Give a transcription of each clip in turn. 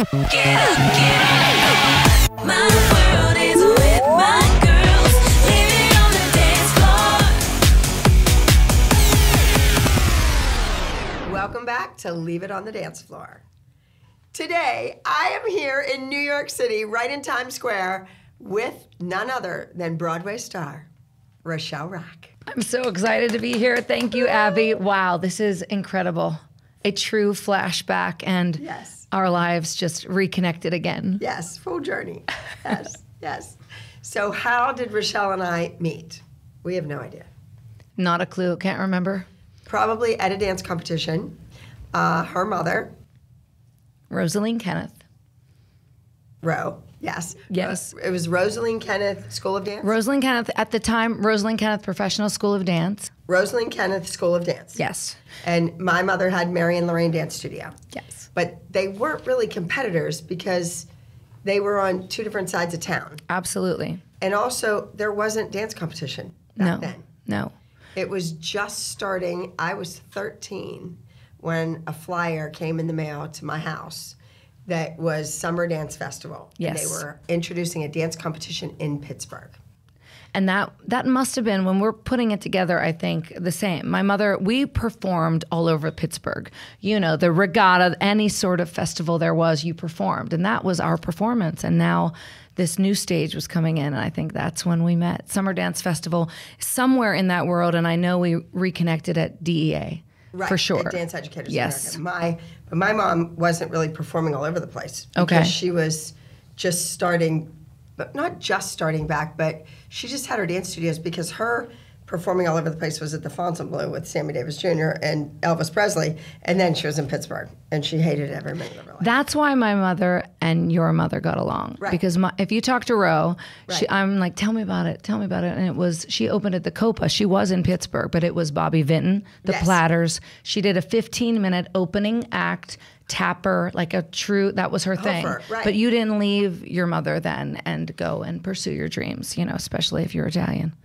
Get up, get up. My world is with my girls, living on the dance floor. Welcome back to Leave It on the Dance Floor. Today, I am here in New York City, right in Times Square, with none other than Broadway star, Rachelle Rak. I'm so excited to be here. Thank you, Abby. Wow, this is incredible. A true flashback, and Yes. our lives just reconnected again. Yes, full journey. Yes, yes. So how did Rachelle and I meet? We have no idea. Not a clue. Can't remember. Probably at a dance competition. Her mother, Rosaline Kenneth. Ro, yes. Yes. It was Rosaline Kenneth School of Dance? Rosaline Kenneth, at the time, Rosaline Kenneth Professional School of Dance. Rosaline Kenneth School of Dance. Yes. And my mother had Mary and Lorraine Dance Studio. Yes. But they weren't really competitors because they were on two different sides of town. Absolutely. And also, there wasn't dance competition back then. No. It was just starting. I was 13 when a flyer came in the mail to my house that was Summer Dance Festival. Yes. And they were introducing a dance competition in Pittsburgh. And that must have been, when we're putting it together, I think, the same. My mother, we performed all over Pittsburgh. You know, the regatta, any sort of festival there was, you performed. And that was our performance. And now this new stage was coming in, and I think that's when we met. Summer Dance Festival, somewhere in that world, and I know we reconnected at DEA. Right, for sure. at Dance Educators Yes. America. But my mom wasn't really performing all over the place. Okay. Because she was just starting, but not just starting back, but she just had her dance studios because her performing all over the place was at the Fontainebleau with Sammy Davis Jr. and Elvis Presley, and then she was in Pittsburgh, and she hated every minute of her life. That's why my mother and your mother got along. Right. Because if you talk to Ro, Right. I'm like, tell me about it. And it was, she opened at the Copa. She was in Pittsburgh, but it was Bobby Vinton, the Yes. Platters. She did a 15-minute opening act, tapper, like a true, that was her thing. Right. But you didn't leave your mother then and go and pursue your dreams, you know, especially if you're Italian.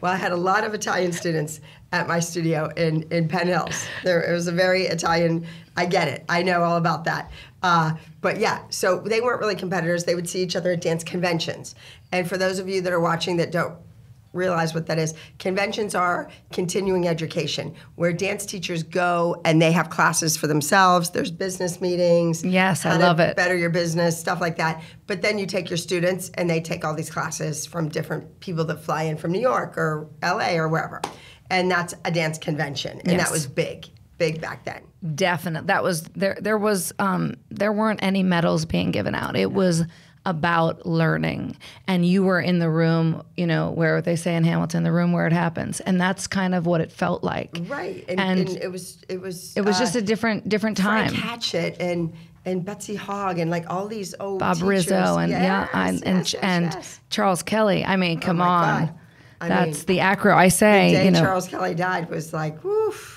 Well, I had a lot of Italian students at my studio in Penn Hills. It was a very Italian, I get it. I know all about that. But yeah, so they weren't really competitors. They would see each other at dance conventions. And for those of you that are watching that don't realize what that is, conventions are continuing education, where dance teachers go and they have classes for themselves. There's business meetings. Yes, I how love to it. better your business, stuff like that. But then you take your students and they take all these classes from different people that fly in from New York or LA or wherever. And that's a dance convention. And Yes. that was big back then. Definite. That was, there weren't any medals being given out. It was about learning, and you were in the room, you know, where they say in Hamilton, the room where it happens, and that's kind of what it felt like. Right, and it was just a different time. Frank Hatchett and Betsy Hogg and like all these old Bob teachers. Rizzo and Yes. Charles Kelly. I mean, come my on, God. I that's mean, the acro. I say, the day you know, Charles Kelly died was like, woof.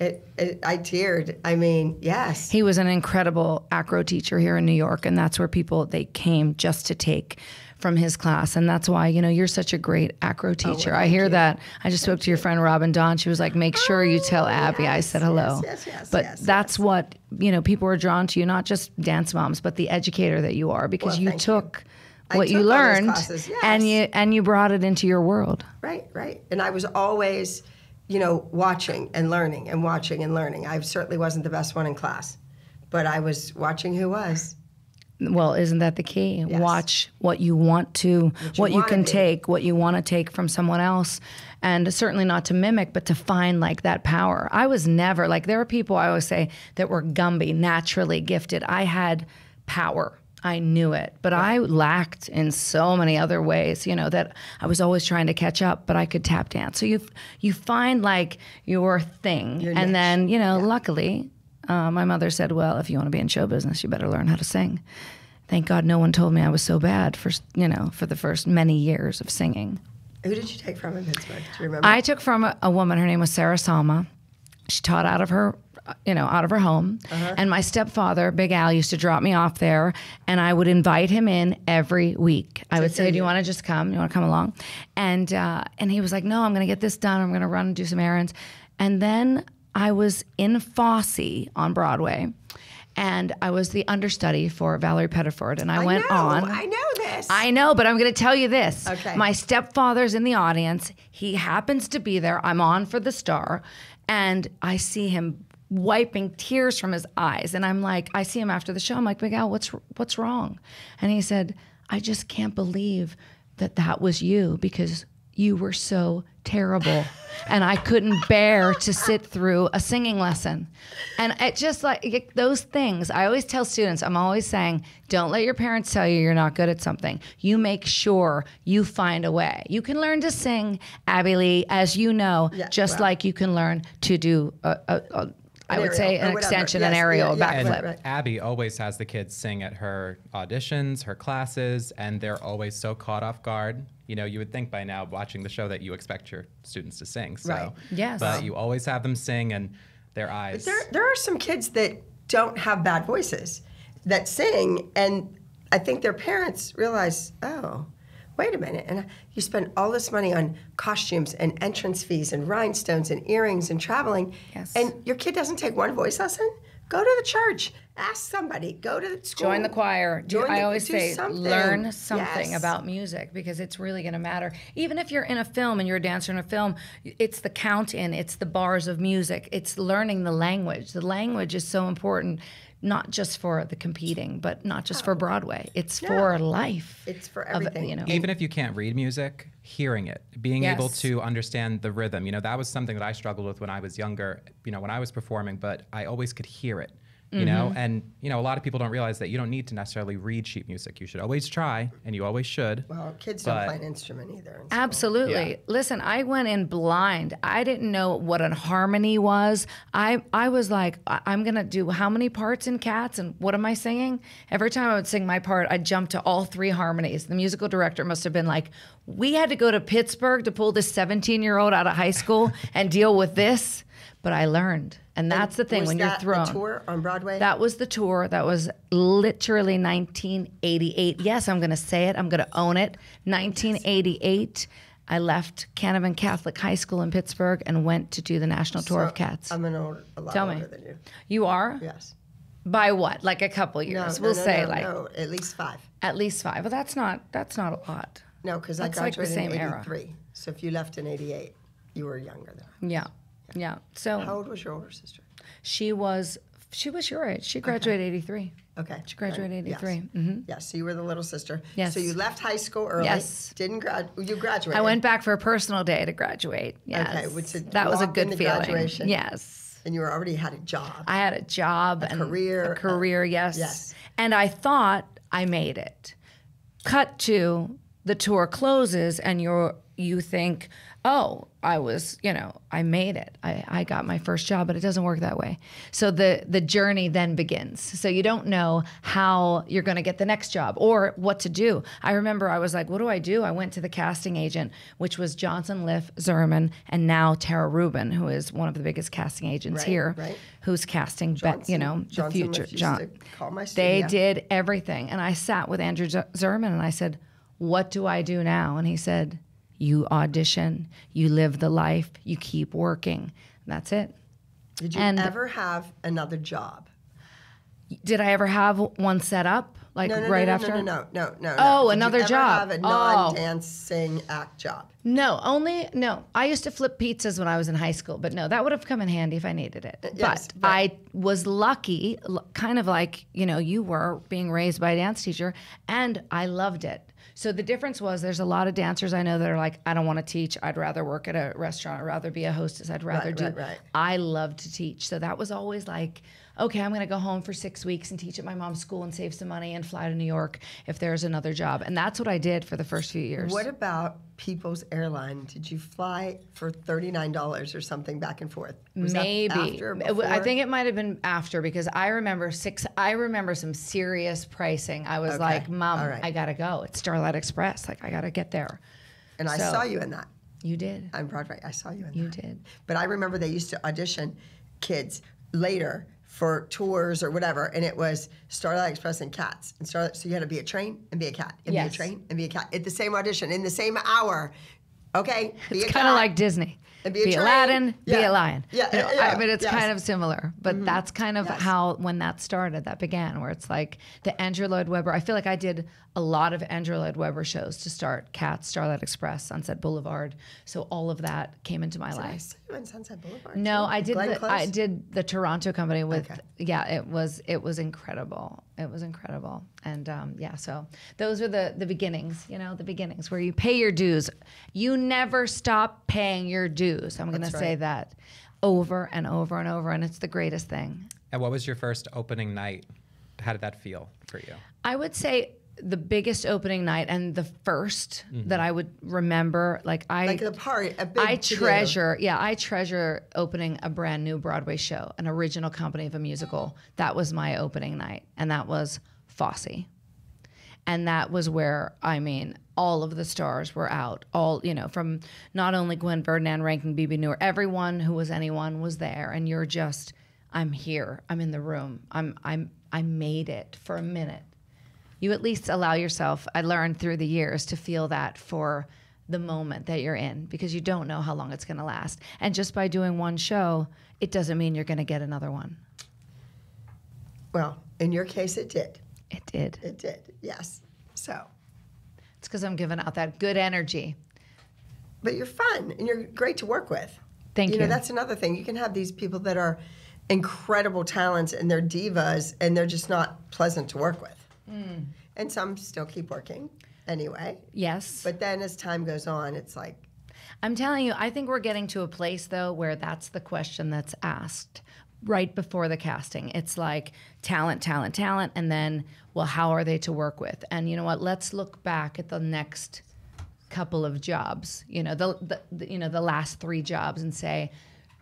I teared. I mean, yes. he was an incredible acro teacher here in New York, and that's where they came just to take from his class. And that's why, you know, you're such a great acro teacher. I hear that. I just spoke to your friend Robin Dawn. She was like, make sure you tell Abby I said hello. But that's what, you know, people were drawn to you, not just dance moms, but the educator that you are, because you took what you learned classes, yes. and you brought it into your world. Right. And I was always, you know, watching and learning and watching and learning. I certainly wasn't the best one in class, but I was watching who was. Well, isn't that the key? Yes. Watch what you want to, what you can be. take, what you want to take from someone else. And certainly not to mimic, but to find like that power. I was never, like there are people I always say that were Gumby, naturally gifted. I had power. I knew it, but I lacked in so many other ways, you know, that I was always trying to catch up, but I could tap dance. So you find like your thing. Your and niche. then, you know, luckily, my mother said, well, if you want to be in show business, you better learn how to sing. Thank God no one told me I was so bad for the first many years of singing. Who did you take from in Pittsburgh? Do you remember? I took from a woman, her name was Sarah Salma. She taught out of her home. And my stepfather, Big Al, used to drop me off there, and I would invite him in every week. I would say, do you want to just come? You want to come along? And he was like, no, I'm going to get this done. I'm going to run and do some errands. And then I was in Fosse on Broadway, and I was the understudy for Valerie Pettiford, and I went on. I know this. I know, but I'm going to tell you this. Okay. My stepfather's in the audience. He happens to be there. I'm on for the star, and I see him wiping tears from his eyes, and I'm like, I see him after the show. I'm like, Miguel, what's wrong? And he said, I just can't believe that was you, because you were so terrible and I couldn't bear to sit through a singing lesson. And it just like those things, I always tell students, I'm always saying, don't let your parents tell you you're not good at something. You make sure you find a way. You can learn to sing, Abby Lee, as you know, like you can learn to do I would say an extension, an aerial, backflip. And Abby always has the kids sing at her auditions, her classes, and they're always so caught off guard. You know, you would think by now, watching the show, that you expect your students to sing. So, Right. Yes. But you always have them sing, and their eyes. But there are some kids that don't have bad voices that sing, and I think their parents realize, oh, wait a minute, and you spend all this money on costumes and entrance fees and rhinestones and earrings and traveling, and your kid doesn't take one voice lesson? Go to the church, ask somebody, go to the school. Join the choir. I always say, something. learn something about music, because it's really going to matter. Even if you're in a film and you're a dancer in a film, it's the count in, it's the bars of music, it's learning the language. The language is so important, not just for the competing, but not just for Broadway. It's for life. It's for everything. Even if you can't read music, hearing it, being able to understand the rhythm. You know, that was something that I struggled with when I was younger, you know, when I was performing, but I always could hear it. You know, and you know, a lot of people don't realize that you don't need to necessarily read sheet music. You should always try, and you always should. Well, kids don't play an instrument either. Absolutely. Yeah. Listen, I went in blind. I didn't know what a harmony was. I was like, I'm gonna do how many parts in Cats, and what am I singing? Every time I would sing my part, I'd jump to all 3 harmonies. The musical director must have been like, we had to go to Pittsburgh to pull this 17-year-old out of high school and deal with this. But I learned. And that's the thing, when you're thrown. Was that the tour on Broadway? That was the tour. That was literally 1988. Yes, I'm going to say it. I'm going to own it. 1988. I left Canavan Catholic High School in Pittsburgh and went to do the national tour of Cats. I'm a lot older than you. You are? Yes. By what? Like a couple years? We'll say at least 5. At least 5. Well, that's not a lot. No, because I That's like the graduated same in era. 83. So if you left in 88, you were younger than I was. Yeah. So How old was your older sister? she was your age. She graduated 83. Okay. She graduated Yes. 83. Mm-hmm. Yes, so you were the little sister. Yes. So you left high school early. Yes. You graduated. I went back for a personal day to graduate. Yes. Okay, which that was a walked good into feeling. graduation. Yes. And you already had a job. I had a job and career. A career, yes. Yes. And I thought I made it. Cut to the tour closes and you think, oh, I made it. I got my first job, but it doesn't work that way. So the journey then begins. So you don't know how you're going to get the next job or what to do. I remember I was like, what do? I went to the casting agent, which was Johnson, Liff, Zerman, and now Tara Rubin, who is one of the biggest casting agents here, who's casting, the future. They did everything. And I sat with Andrew Zerman and I said, what do I do now? And he said, you audition, you live the life, you keep working. That's it. Did you ever have another job? Did I ever have one set up? Like right after? No. Oh, Did another you ever job. have a non-dancing act job? No. I used to flip pizzas when I was in high school, but no, that would have come in handy if I needed it. Yes, but I was lucky, kind of like, you were being raised by a dance teacher, and I loved it. So the difference was there's a lot of dancers I know that are like, I don't want to teach. I'd rather work at a restaurant. I'd rather be a hostess. I'd rather do. I love to teach. So that was always like, okay, I'm going to go home for 6 weeks and teach at my mom's school and save some money and fly to New York if there's another job. And that's what I did for the first few years. What about People's Airline? Did you fly for $39 or something back and forth? Was Maybe. That after or before? I think it might have been after because I remember some serious pricing. I was like, Mom, I got to go. It's Starlight Express. Like, I got to get there. And I saw you in that. You did. On Broadway. I saw you in that. You did. But I remember they used to audition kids later for tours or whatever, and it was Starlight Express and Cats. And so you had to be a train and be a cat, and be a train and be a cat at the same audition in the same hour. Okay, it's kind of like Disney. And be be a train. Aladdin, be Yeah. a lion. Yeah, You know, yeah, I mean, it's yes. kind of similar, but that's kind of Yes. how, when that started, that began, where it's like the Andrew Lloyd Webber. I feel like I did a lot of Andrew Lloyd Webber shows to start. Cats, Starlight Express, Sunset Boulevard. So all of that came into my I life. saw you on Sunset Boulevard. No, too. I did. Glenn I Close? did the Toronto company with. Okay. Yeah, it was incredible. It was incredible, and yeah. So those were the beginnings. You know, the beginnings where you pay your dues. You never stop paying your dues. I'm going to That's say right. that over and over and over, and it's the greatest thing. And what was your first opening night? How did that feel for you? I would say the biggest opening night and the first that I would remember, like the party, a big I to-do. treasure opening a brand new Broadway show, an original company of a musical. That was my opening night, and that was Fosse. And that was where, I mean, all of the stars were out. All, you know, from not only Gwen Ferdinand, Rankin, BB Newer, everyone who was anyone was there, and you're just, I'm here, I'm in the room, I made it for a minute. You at least allow yourself, I learned through the years, to feel that for the moment that you're in, because you don't know how long it's going to last. And just by doing one show, it doesn't mean you're going to get another one. Well, in your case, it did. It did. It did, yes. So, It's because I'm giving out that good energy. but you're fun and you're great to work with. Thank You know, you. that's another thing. You can have these people that are incredible talents and they're divas and they're just not pleasant to work with. And some still keep working anyway. Yes. But then as time goes on, it's like, I'm telling you, I think we're getting to a place, though, where that's the question that's asked right before the casting. It's like talent, talent, talent, and then, well, how are they to work with? And you know what? Let's look back at the next couple of jobs, you know, the last 3 jobs, and say,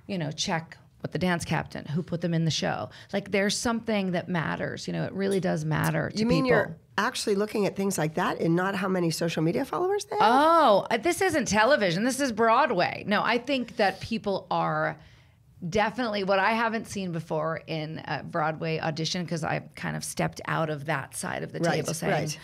you know, check with the dance captain, who put them in the show. Like, there's something that matters. You know, it really does matter to you mean people. you're actually looking at things like that and not how many social media followers they have? Oh, this isn't television. This is Broadway. No, I think that people are definitely what I haven't seen before in a Broadway audition, because I've kind of stepped out of that side of the Right, table, saying, right.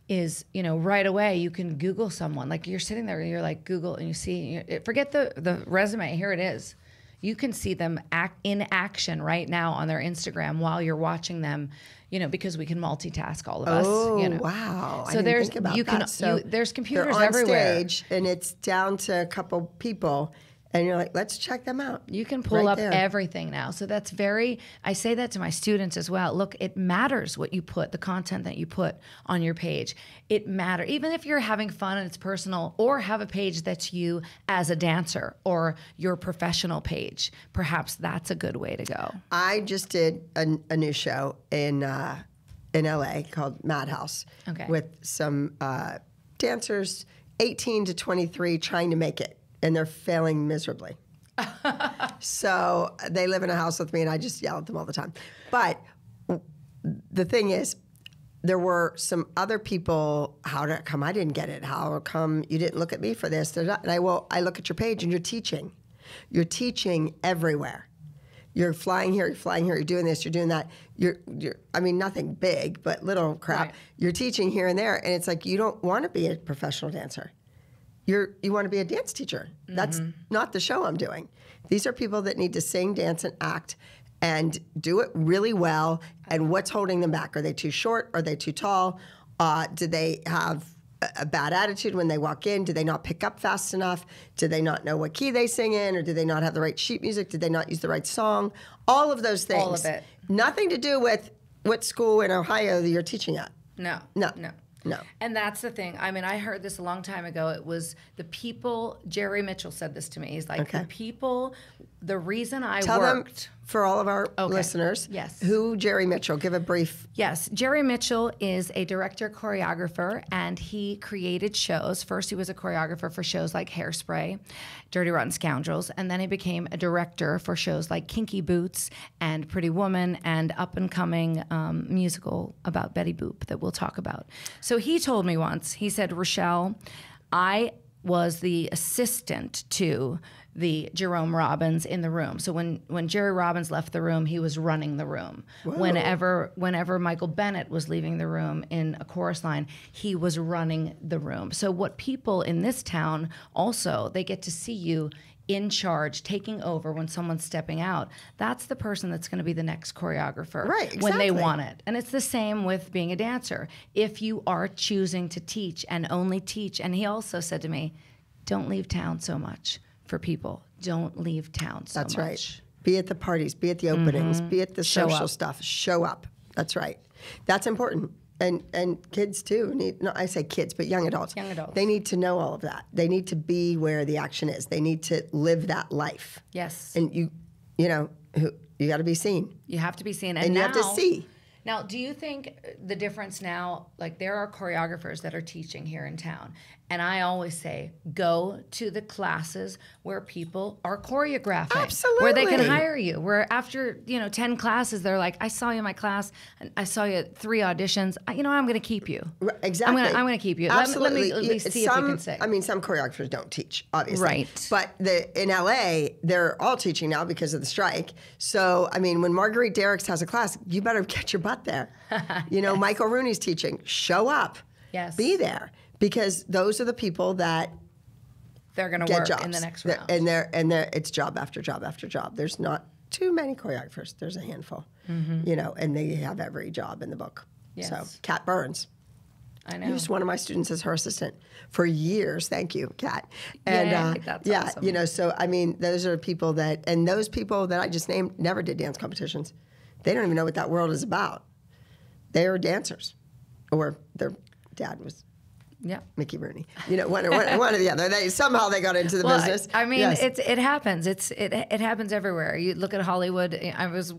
is, you know, right away you can Google someone. Like, you're sitting there and you're like, Google, and you see, forget the resume, here it is. You can see them in action right now on their Instagram while you're watching them, you know, because we can multitask, all of us. Oh, You know. wow. I So didn't think about that. So there's computers they're on everywhere. stage and it's down to a couple people and you're like, let's check them out. You can pull Right up there. everything now. So that's I say that to my students as well. Look, it matters what you put, the content that you put on your page. It matters. Even if you're having fun and it's personal, or have a page that's you as a dancer or your professional page, perhaps that's a good way to go. I just did a new show in LA called Madhouse Okay. with some dancers 18 to 23 trying to make it, and they're failing miserably. So they live in a house with me, and I just yell at them all the time. But the thing is, there were some other people. How come I didn't get it? How come you didn't look at me for this? And I look at your page, and you're teaching. You're teaching everywhere. You're flying here, you're doing this, you're doing that. I mean, nothing big, but little crap. Right. You're teaching here and there, and it's like you don't want to be a professional dancer. You want to be a dance teacher. That's not the show I'm doing. These are people that need to sing, dance, and act, and do it really well. And what's holding them back? Are they too short? Are they too tall? Do they have a bad attitude when they walk in? Do they not pick up fast enough? Do they not know what key they sing in? Or do they not have the right sheet music? Did they not use the right song? All of those things. All of it. Nothing to do with what school in Ohio that you're teaching at. No. No. No. No. And that's the thing. I mean, I heard this a long time ago. It was the people, Jerry Mitchell said this to me. He's like, Okay. the people, the reason I Tell worked. them, for all of our listeners, Yes. who Jerry Mitchell, give a brief. Yes, Jerry Mitchell is a director choreographer, and he created shows. First, he was a choreographer for shows like Hairspray, Dirty Rotten Scoundrels, and then he became a director for shows like Kinky Boots and Pretty Woman, and up-and-coming musical about Betty Boop that we'll talk about. So he told me once, he said, Rachelle, I was the assistant to the Jerome Robbins in the room. So when Jerry Robbins left the room, he was running the room. Whenever Michael Bennett was leaving the room in a chorus line, he was running the room. So what people in this town also, they get to see you in charge, taking over when someone's stepping out, that's the person that's going to be the next choreographer Right, when they exactly. want it. And it's the same with being a dancer. If you are choosing to teach and only teach, and he also said to me, don't leave town so much for people. Don't leave town so That's much. right. Be at the parties, be at the openings, be at the Show social up. stuff. Show up. That's right. That's important. And kids too need, no, I say kids, but young adults. Young adults. They need to know all of that. They need to be where the action is. They need to live that life. Yes. And you know, you got to be seen. You have to be seen. And you have to see. Now, do you think the difference now, like there are choreographers that are teaching here in town, and I always say, go to the classes where people are choreographing. Where they can Absolutely. hire you. Where after, 10 classes, they're like, I saw you in my class, and I saw you at 3 auditions. I'm going to keep you. Exactly. I'm going to keep you. Absolutely. Let me at least see if you can sing. I mean, some choreographers don't teach, obviously. Right. But in LA, they're all teaching now because of the strike. So, I mean, when Marguerite Derricks has a class, you better get your butt there. Michael Rooney's teaching. Show up. Yes. Be there. Because those are the people that They're going to get work jobs. in the next round. And it's job after job after job. There's not too many choreographers. There's a handful. And they have every job in the book. Yes. So, Kat Burns. I know. Used one of my students as her assistant for years. Thank you, Kat. And Yay, that's awesome. so I mean, those are people that I just named never did dance competitions. They don't even know what that world is about. They are dancers, or their dad was Yeah. Mickey Rooney. One or the other. Somehow they got into the business. I mean, Yes. it happens. It happens everywhere. You look at Hollywood. I was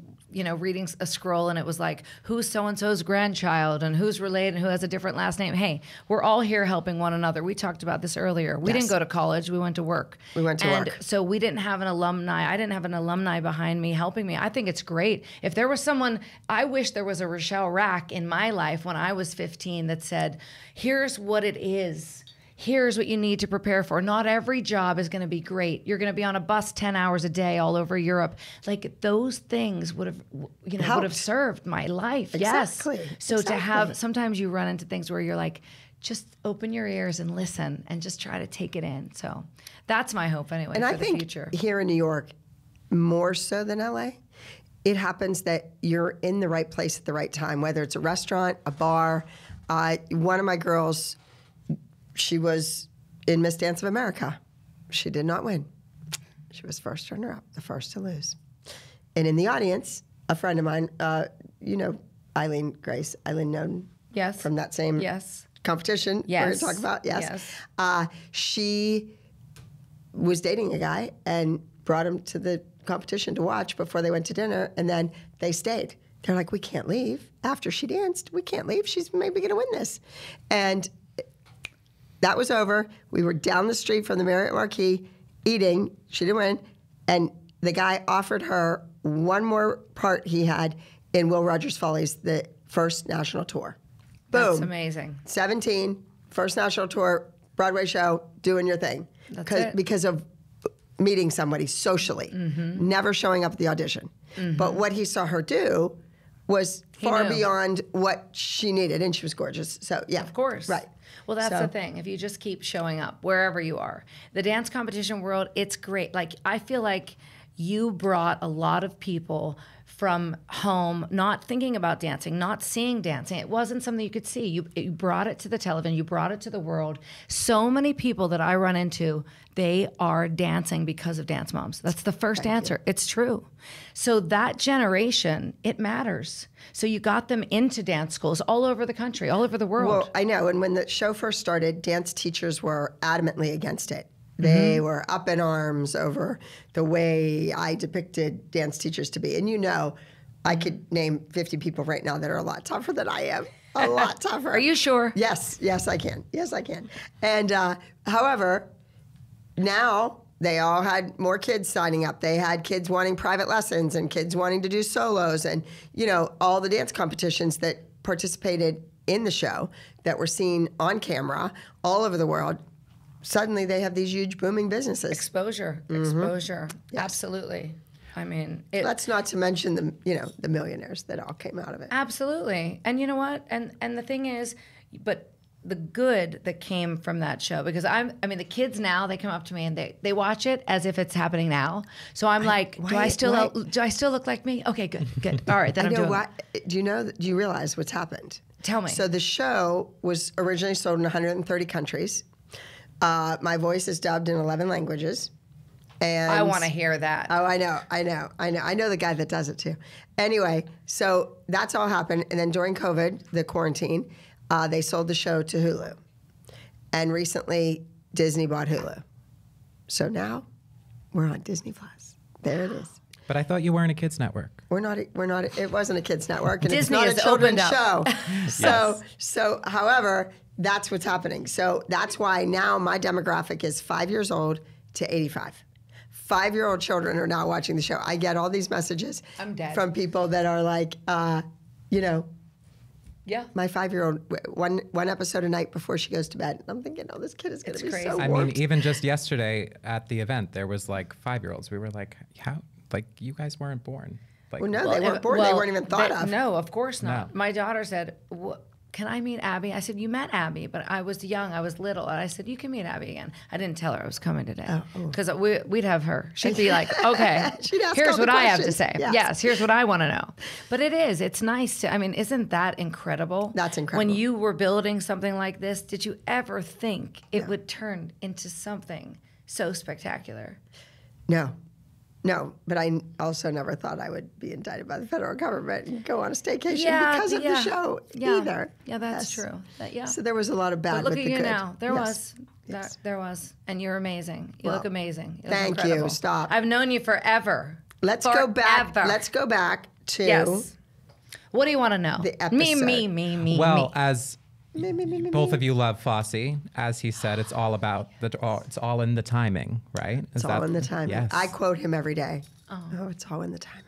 reading a scroll, and it was like, who's so and so's grandchild, and who's related, and who has a different last name. Hey, we're all here helping one another. We talked about this earlier. We Yes. didn't go to college. We went to work. We went to and work. so we didn't have an alumni. I didn't have an alumni behind me helping me. I think it's great. If there was someone, I wish there was a Rachelle Rak in my life when I was 15 that said, here's what it is. Here's what you need to prepare for. Not every job is going to be great. You're going to be on a bus 10 hours a day all over Europe. Like those things would have, would have Helped. served my life. Exactly. Yes. So to have, sometimes you run into things where you're like, just open your ears and listen and just try to take it in. So that's my hope anyway And for I the think future. here in New York, more so than LA, it happens that you're in the right place at the right time, whether it's a restaurant, a bar. One of my girls, she was in Miss Dance of America. She did not win. She was first runner-up, the first to lose. And in the audience, a friend of mine, Eileen Noden, Yes. from that same Yes. competition we're going Yes. to talk about. Yes. She was dating a guy and brought him to the competition to watch before they went to dinner, and then they stayed. They're like, we can't leave. After she danced, we can't leave. She's maybe going to win this. And that was over. We were down the street from the Marriott Marquis eating. She didn't win. And the guy offered her one more part he had in Will Rogers Follies, the first national tour. Boom. That's amazing. 17, first national tour, Broadway show, doing your thing. That's it. Because of meeting somebody socially, never showing up at the audition. But what he saw her do was far knew. beyond what she needed, and she was gorgeous. So, yeah. Of course. Right. Well, that's So- the thing. If you just keep showing up wherever you are, the dance competition world, it's great. Like, I feel like you brought a lot of people from home, not thinking about dancing, not seeing dancing. It wasn't something you could see. You brought it to the television. You brought it to the world. So many people that I run into, they are dancing because of Dance Moms. That's the first answer. It's true. So that generation, it matters. So you got them into dance schools all over the country, all over the world. Well, I know. And when the show first started, dance teachers were adamantly against it. They were up in arms over the way I depicted dance teachers to be. And I could name 50 people right now that are a lot tougher than I am. A lot tougher. Are you sure? Yes, I can. Yes, I can. And however, now they all had more kids signing up. They had kids wanting private lessons and kids wanting to do solos and, all the dance competitions that participated in the show that were seen on camera all over the world. Suddenly they have these huge booming businesses. Exposure. Absolutely. I mean, That's not to mention the millionaires that all came out of it. absolutely. And you know what? And the thing is, but the good that came from that show, because I mean, the kids now, they come up to me and they watch it as if it's happening now. So I'm like, do I still look like me? Okay, good. All right, then I'm doing it. Do you realize what's happened? Tell me. So the show was originally sold in 130 countries. My voice is dubbed in 11 languages. And I want to hear that. Oh, I know the guy that does it too. Anyway, so that's all happened. And then during COVID, the quarantine, they sold the show to Hulu. And recently, Disney bought Hulu. So now we're on Disney Plus. There it is. But I thought you weren't a kids network. We're not. It wasn't a kids network, and Disney it's not a has children's opened show. So, however, that's what's happening. So that's why now my demographic is 5 years old to 85. 5-year-old children are now watching the show. I get all these messages from people that are like, yeah, my 5-year-old, one episode a night before she goes to bed. I'm thinking, oh, this kid is going to be crazy. so warped. I mean, even just yesterday at the event, there was like 5-year-olds. We were like, how? Like, you guys weren't born. Like, Well, no, they weren't born. They weren't even thought of. No, of course not. No. My daughter said, can I meet Abby? I said, you met Abby, but I was young, I was little. And I said, you can meet Abby again. I didn't tell her I was coming today. Because we'd have her. She'd be like, okay, She'd ask here's all what the I have to questions. say. Yes. Yes, here's what I want to know. But it's nice to, I mean, isn't that incredible? That's incredible. When you were building something like this, did you ever think it would turn into something so spectacular? No, but I also never thought I would be indicted by the federal government and go on a staycation because of the show either. Yeah, that's true. So there was a lot of bad But look with at the you good. now. There Yes. was. There was. And you're amazing. You look amazing. You look thank you. incredible. Stop. I've known you forever. Let's go back. Let's go back to Yes. What do you want to know? the Me. well, as both of you love Fosse, as he said, it's all about it's all in the timing, right? It's all in the timing. Yes. I quote him every day. Oh, it's all in the timing.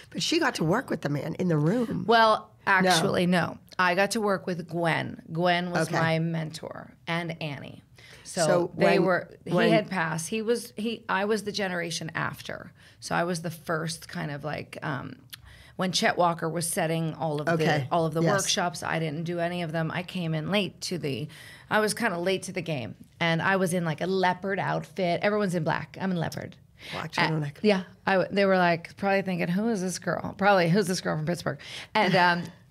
But she got to work with the man in the room. Well, actually, no. I got to work with Gwen. Gwen was Okay. my mentor, and Annie. So they when- were. when- He had passed. I was the generation after. So I was the first kind of like. When Chet Walker was setting all of Okay. the Yes. workshops, I didn't do any of them. I came in I was kind of late to the game, and I was in like a leopard outfit. Everyone's in black. I'm in leopard. Black turtleneck. Yeah, they were like probably thinking, who is this girl? Probably, who's this girl from Pittsburgh? And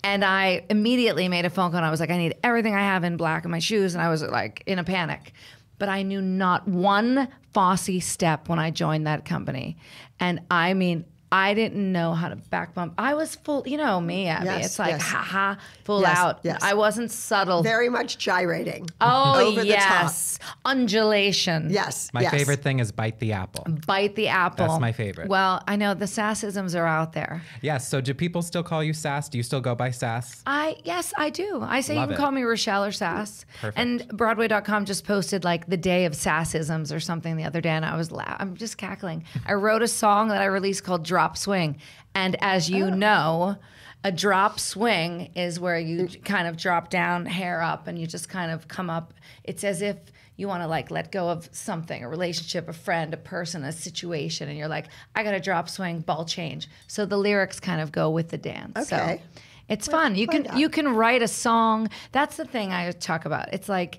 and I immediately made a phone call. And I was like, I need everything I have in black in my shoes, and I was like in a panic. But I knew not one Fosse step when I joined that company, and I mean, I didn't know how to back bump. I was full, you know me, Abby. Yes, it's like, yes. ha, full Yes, out. yes. I wasn't subtle. Very much gyrating. Oh, over yes. Undulation. the top. Yes. My yes. favorite thing is bite the apple. Bite the apple. That's my favorite. Well, I know the sassisms are out there. Yes. So do people still call you Sass? Do you still go by Sass? Yes, I do. I say Love you can it. call me Rachelle or Sass. Perfect. And Broadway.com just posted like the day of sassisms or something the other day, and I'm just cackling. I wrote a song that I released called Drop Swing. And as you know, a drop swing is where you kind of drop down, hair up, and you just kind of come up. It's as if you want to like let go of something, a relationship, a friend, a person, a situation, and you're like, I got to drop swing, ball change. So the lyrics kind of go with the dance. Okay. So it's fun. You can write a song. That's the thing I talk about. It's like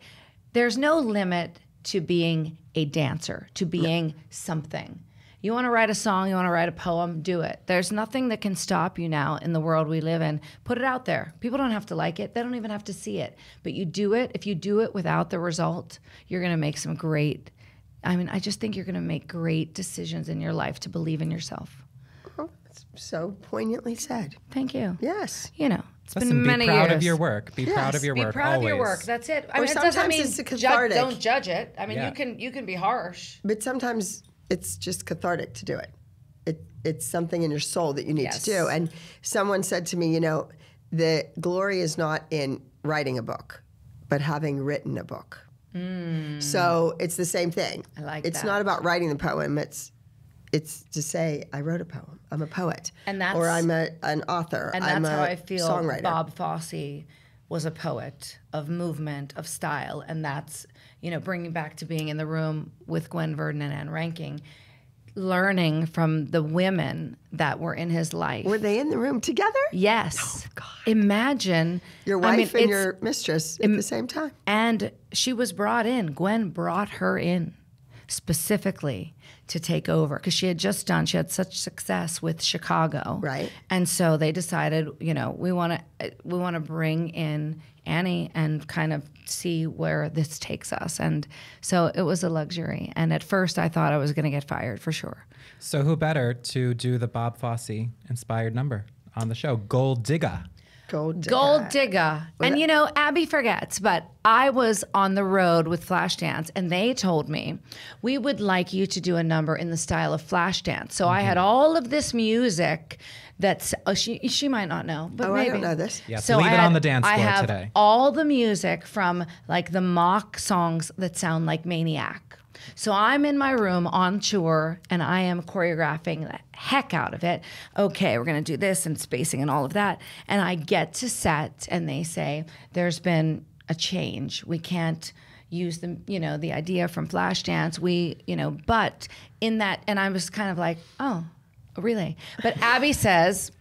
there's no limit to being a dancer, to being something. You want to write a song, you want to write a poem, do it. There's nothing that can stop you now in the world we live in. Put it out there. People don't have to like it. They don't even have to see it. But you do it. If you do it without the result, you're going to make some I just think you're going to make great decisions in your life to believe in yourself. Oh, that's so poignantly said. Thank you. Yes. You know, it's Listen, been many be proud years. of your work. Be proud of your Be work. proud always. of your work. That's it. I Or mean, it doesn't sometimes mean it's cathartic. don't judge it. I mean, Yeah. you can be harsh. But sometimes it's just cathartic to do it. It's something in your soul that you need to do. And someone said to me, the glory is not in writing a book, but having written a book. So it's the same thing. I like It's that. not about writing the poem. It's to say, I wrote a poem. I'm a poet. And that's- or I'm an author. And I'm that's a how I feel songwriter. Bob Fosse was a poet of movement, of style. And that's, bringing back to being in the room with Gwen Verdon and Anne Ranking. learning from the women that were in his life. Were they in the room together? Yes. Oh, God. Imagine Your wife and your mistress at the same time. And she was brought in. Gwen brought her in specifically to take over because she had such success with Chicago. Right. And so they decided, you know, we want to bring in Annie and kind of see where this takes us. And so it was a luxury. And at first I thought I was going to get fired for sure. So who better to do the Bob Fosse inspired number on the show? Gold Digga. Gold Digga. Gold Digga. And you know, Abby forgets, but I was on the road with Flashdance and they told me, we would like you to do a number in the style of Flashdance. So I had all of this music that's, she might not know, but maybe. I don't know this. Yes, So leave it on the dance I floor have today. all the music from like the mock songs that sound like Maniac. So I'm in my room on tour and I am choreographing the heck out of it. Okay, we're gonna do this and spacing and all of that. And I get to set and they say, there's been a change. We can't use the, you know, the idea from Flashdance. But in that, and I was kind of like, oh, really? But Abby says,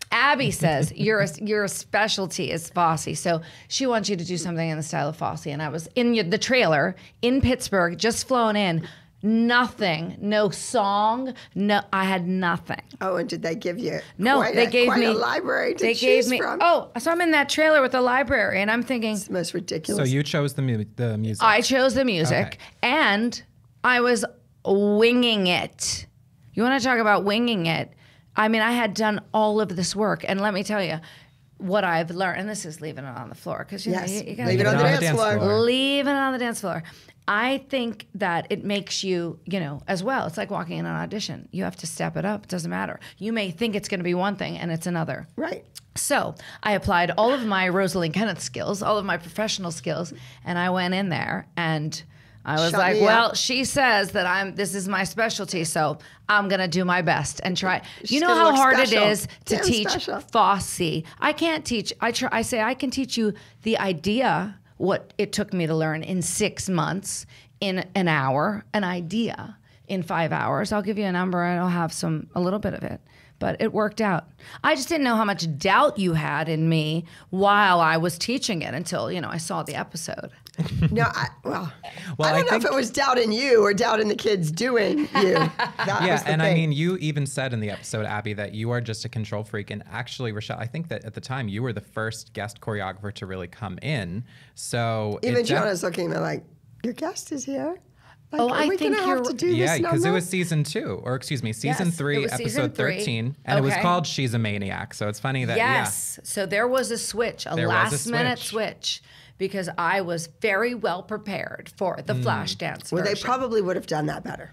your specialty is Fosse. So she wants you to do something in the style of Fosse. And I was in the trailer in Pittsburgh, just flown in. Nothing, no song, no, I had nothing. Oh, and did they give you They gave quite me a library to they choose gave me, from? Oh, so I'm in that trailer with the library and I'm thinking, It's the most ridiculous. So you chose the music. I chose the music Okay. and I was winging it. You want to talk about winging it? I mean, I had done all of this work, and let me tell you what I've learned. And this is leaving it on the floor because you Yes. know you gotta Leave it on the dance floor. Leave it on the dance floor. I think that it makes you, you know, as well. It's like walking in an audition. You have to step it up. It doesn't matter. You may think it's going to be one thing, and it's another. Right. So I applied all of my Rosalind Kenneth skills, all of my professional skills, and I went in there and I was Shut like, me well, up. she says that this is my specialty, so I'm gonna do my best and try. She's You know gonna how look hard special. it is to Damn teach special. Fosse. I can't teach. I say I can teach you the idea, what it took me to learn in 6 months, in an hour, an idea in 5 hours. I'll give you a number and I'll have a little bit of it. But it worked out. I just didn't know how much doubt you had in me while I was teaching it until, you know, I saw the episode. No, I don't know think- if it was doubt in you or doubt in the kids doing you. That was the and thing. I mean, you even said in the episode, Abby, that you are just a control freak. And actually, Rachelle, I think that at the time you were the first guest choreographer to really come in. So Even Jonah's looking at me like, your guest is here? Like, Oh, are I we think gonna have you're- to do Yeah, this because it number? was season 2, or excuse me, season Yes, 3, it was season episode 3. 13, and it was Okay. called "She's a Maniac." So it's funny that Yes. So there was a switch, a There was a last-minute switch. switch, because I was very well prepared for the Flashdance Well, they version. probably would have done that better.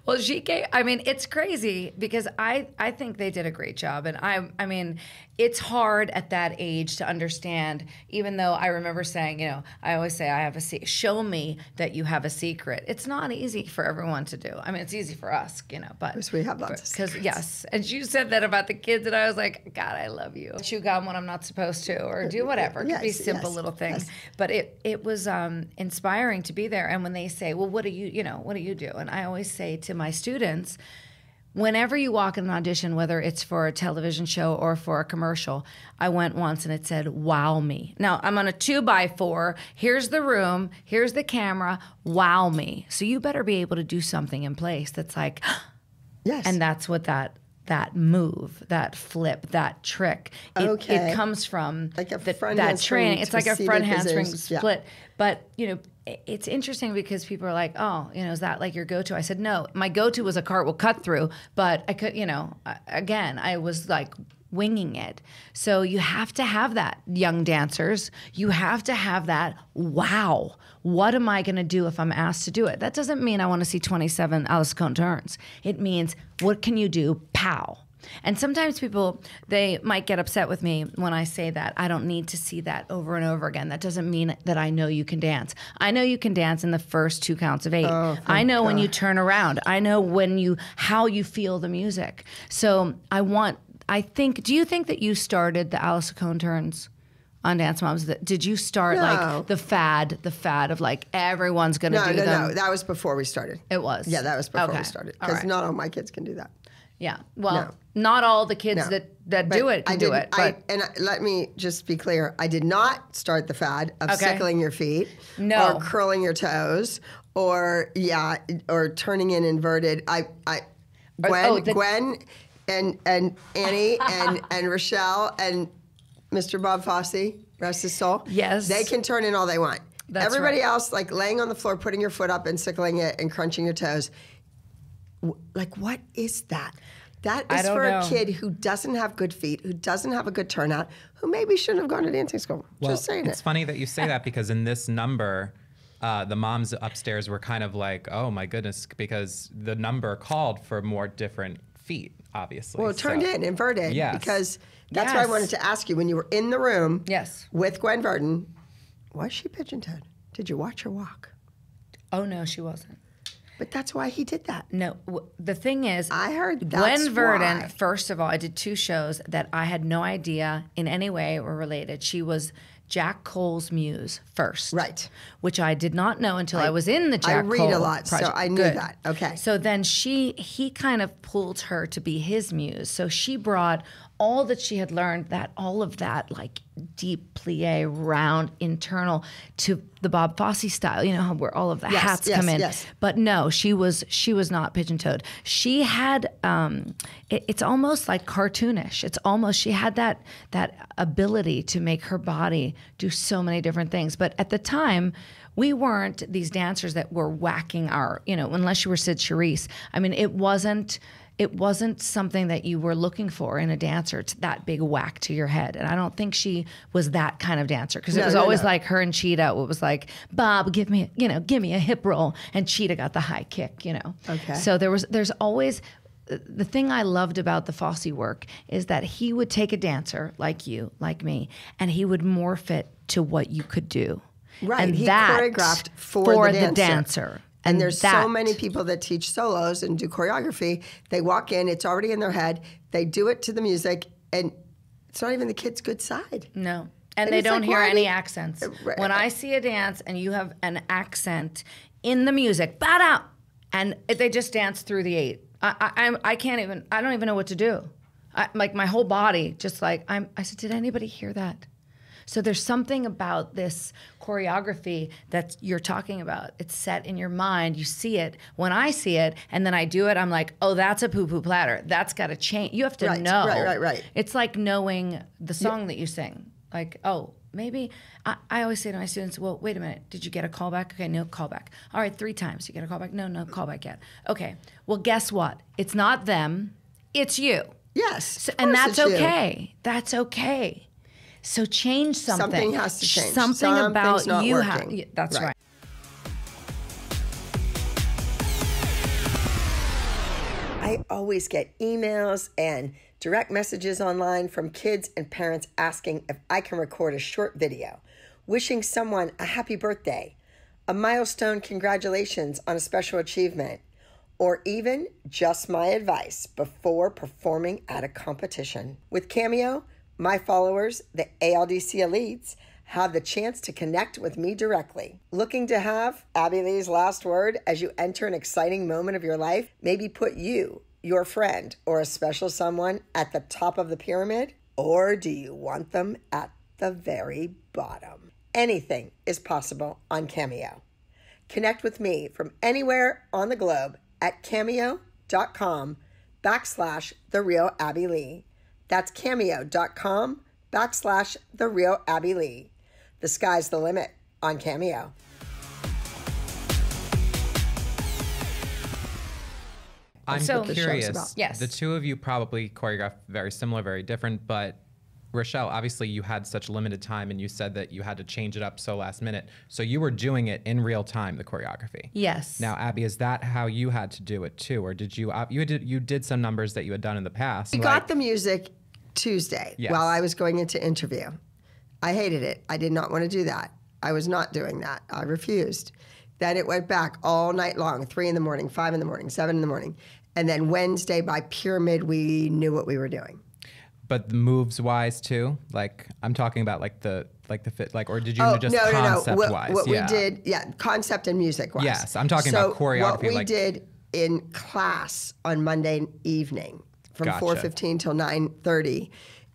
Well, she gave, I mean, it's crazy because I think they did a great job. And I mean, it's hard at that age to understand, even though I remember saying, you know, I always say I have a show me that you have a secret. It's not easy for everyone to do. I mean, it's easy for us, you know, but. Because we have lots of Because, secrets. yes. And you said that about the kids, and I was like, God, I love you. Chew gum when I'm not supposed to, or do whatever. It could be Yes, simple yes, little things. yes. But it was inspiring to be there. And when they say, well, what do you do? And I always say to my students, whenever you walk in an audition, whether it's for a television show or for a commercial, I went once and it said, wow me. Now I'm on a 2x4. Here's the room. Here's the camera. Wow me. So you better be able to do something in place that's like, Yes. and that's what that move, that flip, that trick, Okay. it comes from Like a front that handspring training. It's like a seated front handspring position. Yeah. split. But, you know, it's interesting because people are like, oh, you know, is that like your go-to? I said, no, my go-to was a cartwheel cut through, but I could, you know, again, I was like winging it. So you have to have that, young dancers. You have to have that, wow, what am I going to do if I'm asked to do it? That doesn't mean I want to see 27 Alice Cone turns. It means, what can you do? Pow. And sometimes people, they might get upset with me when I say that. I don't need to see that over and over again. That doesn't mean that I know you can dance. I know you can dance in the first 2 counts of 8. I know when you turn around. I know how you feel the music. So do you think that you started the Alice Cone turns on Dance Moms? Did you start No. like the fad of like everyone's going to do them? No. That was before we started. It was? Yeah, that was before Okay. we started. All Because right. not all my kids can do that. Yeah. Well, No. not all the kids No. that But do it can do it. But let me just be clear. I did not start the fad of Okay. sickling your feet No. or curling your toes or turning in inverted. Gwen and Annie and Rachelle and Mr. Bob Fosse, rest his soul. Yes. They can turn in all they want. That's Everybody right. else, like laying on the floor, putting your foot up and sickling it and crunching your toes. Like, what is that? That I is don't for know. a kid who doesn't have good feet, who doesn't have a good turnout, who maybe shouldn't have gone to dancing school. Well, Just saying it's it. funny that you say that because in this number, the moms upstairs were kind of like, oh my goodness, because the number called for more different feet, obviously. Well, turned in, inverted. Yes. Because that's what I Yes. wanted to ask you. When you were in the room Yes. with Gwen Verdon, was she pigeon-toed? Did you watch her walk? oh no, she wasn't. But that's why he did that. No, the thing is, I heard that's Gwen Verdon. why. First of all, I did 2 shows that I had no idea in any way were related. She was Jack Cole's muse first, Right. Which I did not know until I was in the Jack read Cole a lot, so project. I knew Good. that. Okay. So then he kind of pulled her to be his muse. So she brought all that she had learned, all of that like deep plie, round, internal to the Bob Fosse style. You know where all of the hats come in. Yes. But no, she was not pigeon-toed. She had it's almost like cartoonish. It's almost she had that ability to make her body do so many different things. But at the time, we weren't these dancers that were whacking our, unless you were Sid Charisse. I mean, it wasn't something that you were looking for in a dancer. It's that big whack to your head. And I don't think she was that kind of dancer because it was always like her and Cheetah. It was like, Bob, give me a hip roll. And Cheetah got the high kick, Okay. So there's always, the thing I loved about the Fosse work is that he would take a dancer like you, like me, and he would morph it to what you could do. Right. And He that choreographed for the dancer. And there's that- so many people that teach solos and do choreography. They walk in, it's already in their head. They do it to the music, and it's not even the kid's good side. No. And And they it's don't like, hear why any do- accents. Right. When I see a dance and you have an accent in the music, bat out, and they just dance through the 8. I can't even, I don't even know what to do. Like my whole body, just like, I said, did anybody hear that? So there's something about this choreography that you're talking about. It's set in your mind. You see it. When I see it and then I do it, I'm like, oh, that's a poo-poo platter. That's got to change. You have to Right, know. right. It's like knowing the song that you sing. Like, oh, maybe. I always say to my students, well, wait a minute. Did you get a callback? Okay, no callback. All right, 3 times. You get a callback? No callback yet. Okay. Well, guess what? It's not them. It's you. Yes. So, of and course that's it's you. okay. That's okay. So change something. Something has to change. Something about Something's not you. working. That's Right. right. I always get emails and direct messages online from kids and parents asking if I can record a short video, wishing someone a happy birthday, a milestone congratulations on a special achievement, or even just my advice before performing at a competition. With Cameo, my followers, the ALDC elites, have the chance to connect with me directly. Looking to have Abby Lee's last word as you enter an exciting moment of your life? Maybe put you, your friend, or a special someone at the top of the pyramid? Or do you want them at the very bottom? Anything is possible on Cameo. Connect with me from anywhere on the globe at cameo.com/TheRealAbbyLee. That's cameo.com/TheRealAbbyLee. The sky's the limit on Cameo. I'm So- the show's curious. about. Yes. The two of you probably choreographed very similar, very different, but Rachelle, obviously you had such limited time and you said that you had to change it up so last minute. So you were doing it in real time, the choreography. Yes. Now, Abby, is that how you had to do it too? Or did you, you did some numbers that you had done in the past? We got the music Tuesday Yes. while I was going into interview. I hated it. I did not want to do that. I was not doing that. I refused. Then it went back all night long, 3 in the morning, 5 in the morning, 7 in the morning. And then Wednesday by pyramid, we knew what we were doing. But the moves wise too, like I'm talking about like the fit, like, or did you just no, concept wise? What we did, concept and music wise. Yes, I'm talking about choreography. What we like, did in class on Monday evening from Gotcha. 4:15 till 9:30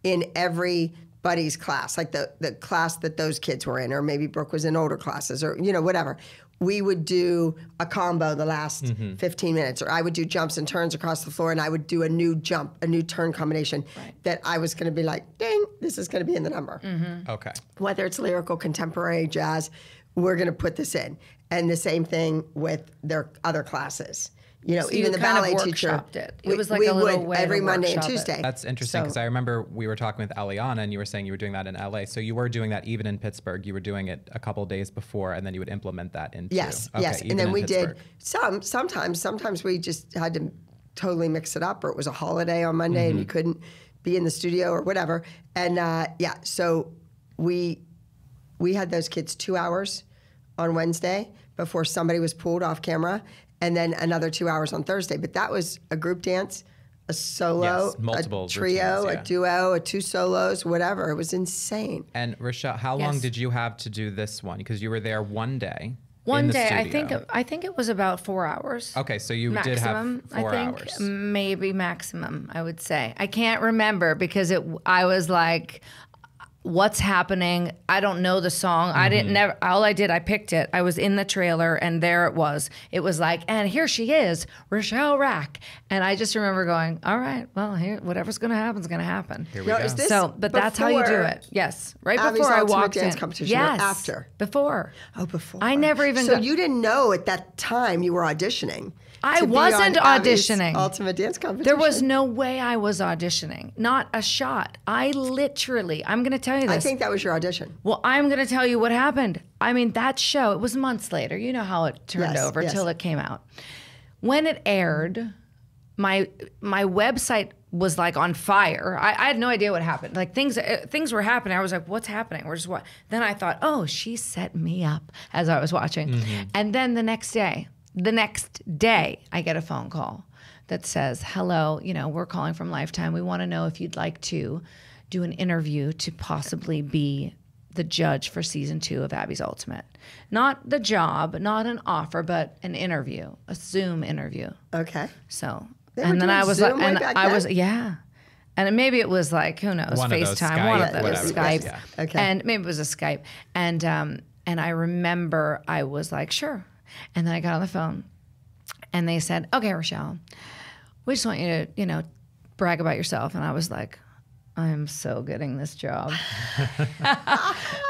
in everybody's class, like the class that those kids were in, or maybe Brooke was in older classes, or whatever. We would do a combo the last 15 minutes, or I would do jumps and turns across the floor, and I would do a new jump, a new turn combination that I was going to be like, ding, this is going to be in the number. Okay. Whether it's lyrical, contemporary, jazz, we're going to put this in. And the same thing with their other classes. So even the kind of ballet teacher. workshopped it. It was like a little way every to Monday and workshop it. Tuesday. That's interesting because I remember we were talking with Aliana and you were saying you were doing that in LA. So you were doing that even in Pittsburgh. You were doing it a couple of days before and then you would implement that into. Yes, Okay, yes. even And then in we Pittsburgh. did sometimes we just had to totally mix it up, or it was a holiday on Monday and you couldn't be in the studio or whatever. And so we had those kids 2 hours on Wednesday before somebody was pulled off camera, and then another 2 hours on Thursday. But that was a group dance, a solo, Yes, multiple a trio, routines, yeah. a duo, a two solos, whatever. It was insane. And Rachelle, how long Yes. did you have to do this one? Because you were there one day. One in the day, studio. I think it was about 4 hours. Okay, so you did Maximum, have 4 I think, hours. maybe maximum, I would say. I can't remember because I was like, what's happening? I don't know the song. I didn't never. All I did, I picked it. I was in the trailer, and there it was. It was like, and here she is, Rachelle Rak. And I just remember going, all right, well, here, whatever's going to happen is going to happen. Here we Now, go. is this But that's how you do before it. Yes, right Abby's before I Ultimate walked Dance in. Competition, or Yes, after? before. Oh, before. I never even So got- you didn't know at that time you were auditioning. I to be wasn't on Abby's auditioning. Ultimate Dance Competition. There was no way I was auditioning. Not a shot. I'm going to tell you this. I think that was your audition. Well, I'm going to tell you what happened. I mean, that show, it was months later. You know how it turned Yes, over yes. till it came out. When it aired, my website was like on fire. I had no idea what happened. Like things were happening. I was like, what's happening? We're just what? Then I thought, oh, she set me up as I was watching. And then the next day, I get a phone call that says, hello, we're calling from Lifetime. We want to know if you'd like to do an interview to possibly be the judge for season 2 of Abby's Ultimate. Not the job, not an offer, but an interview, a Zoom interview. Okay. So, They were and then doing I was Zoom like, way and back I then? was, yeah. And maybe it was like, who knows, One of those FaceTime, one of Skype, those whatever. Skype. Yeah. Okay. And maybe it was a Skype. And I remember I was like, sure. And then I got on the phone and they said, okay, Rachelle, we just want you to, brag about yourself. And I was like, I'm so getting this job.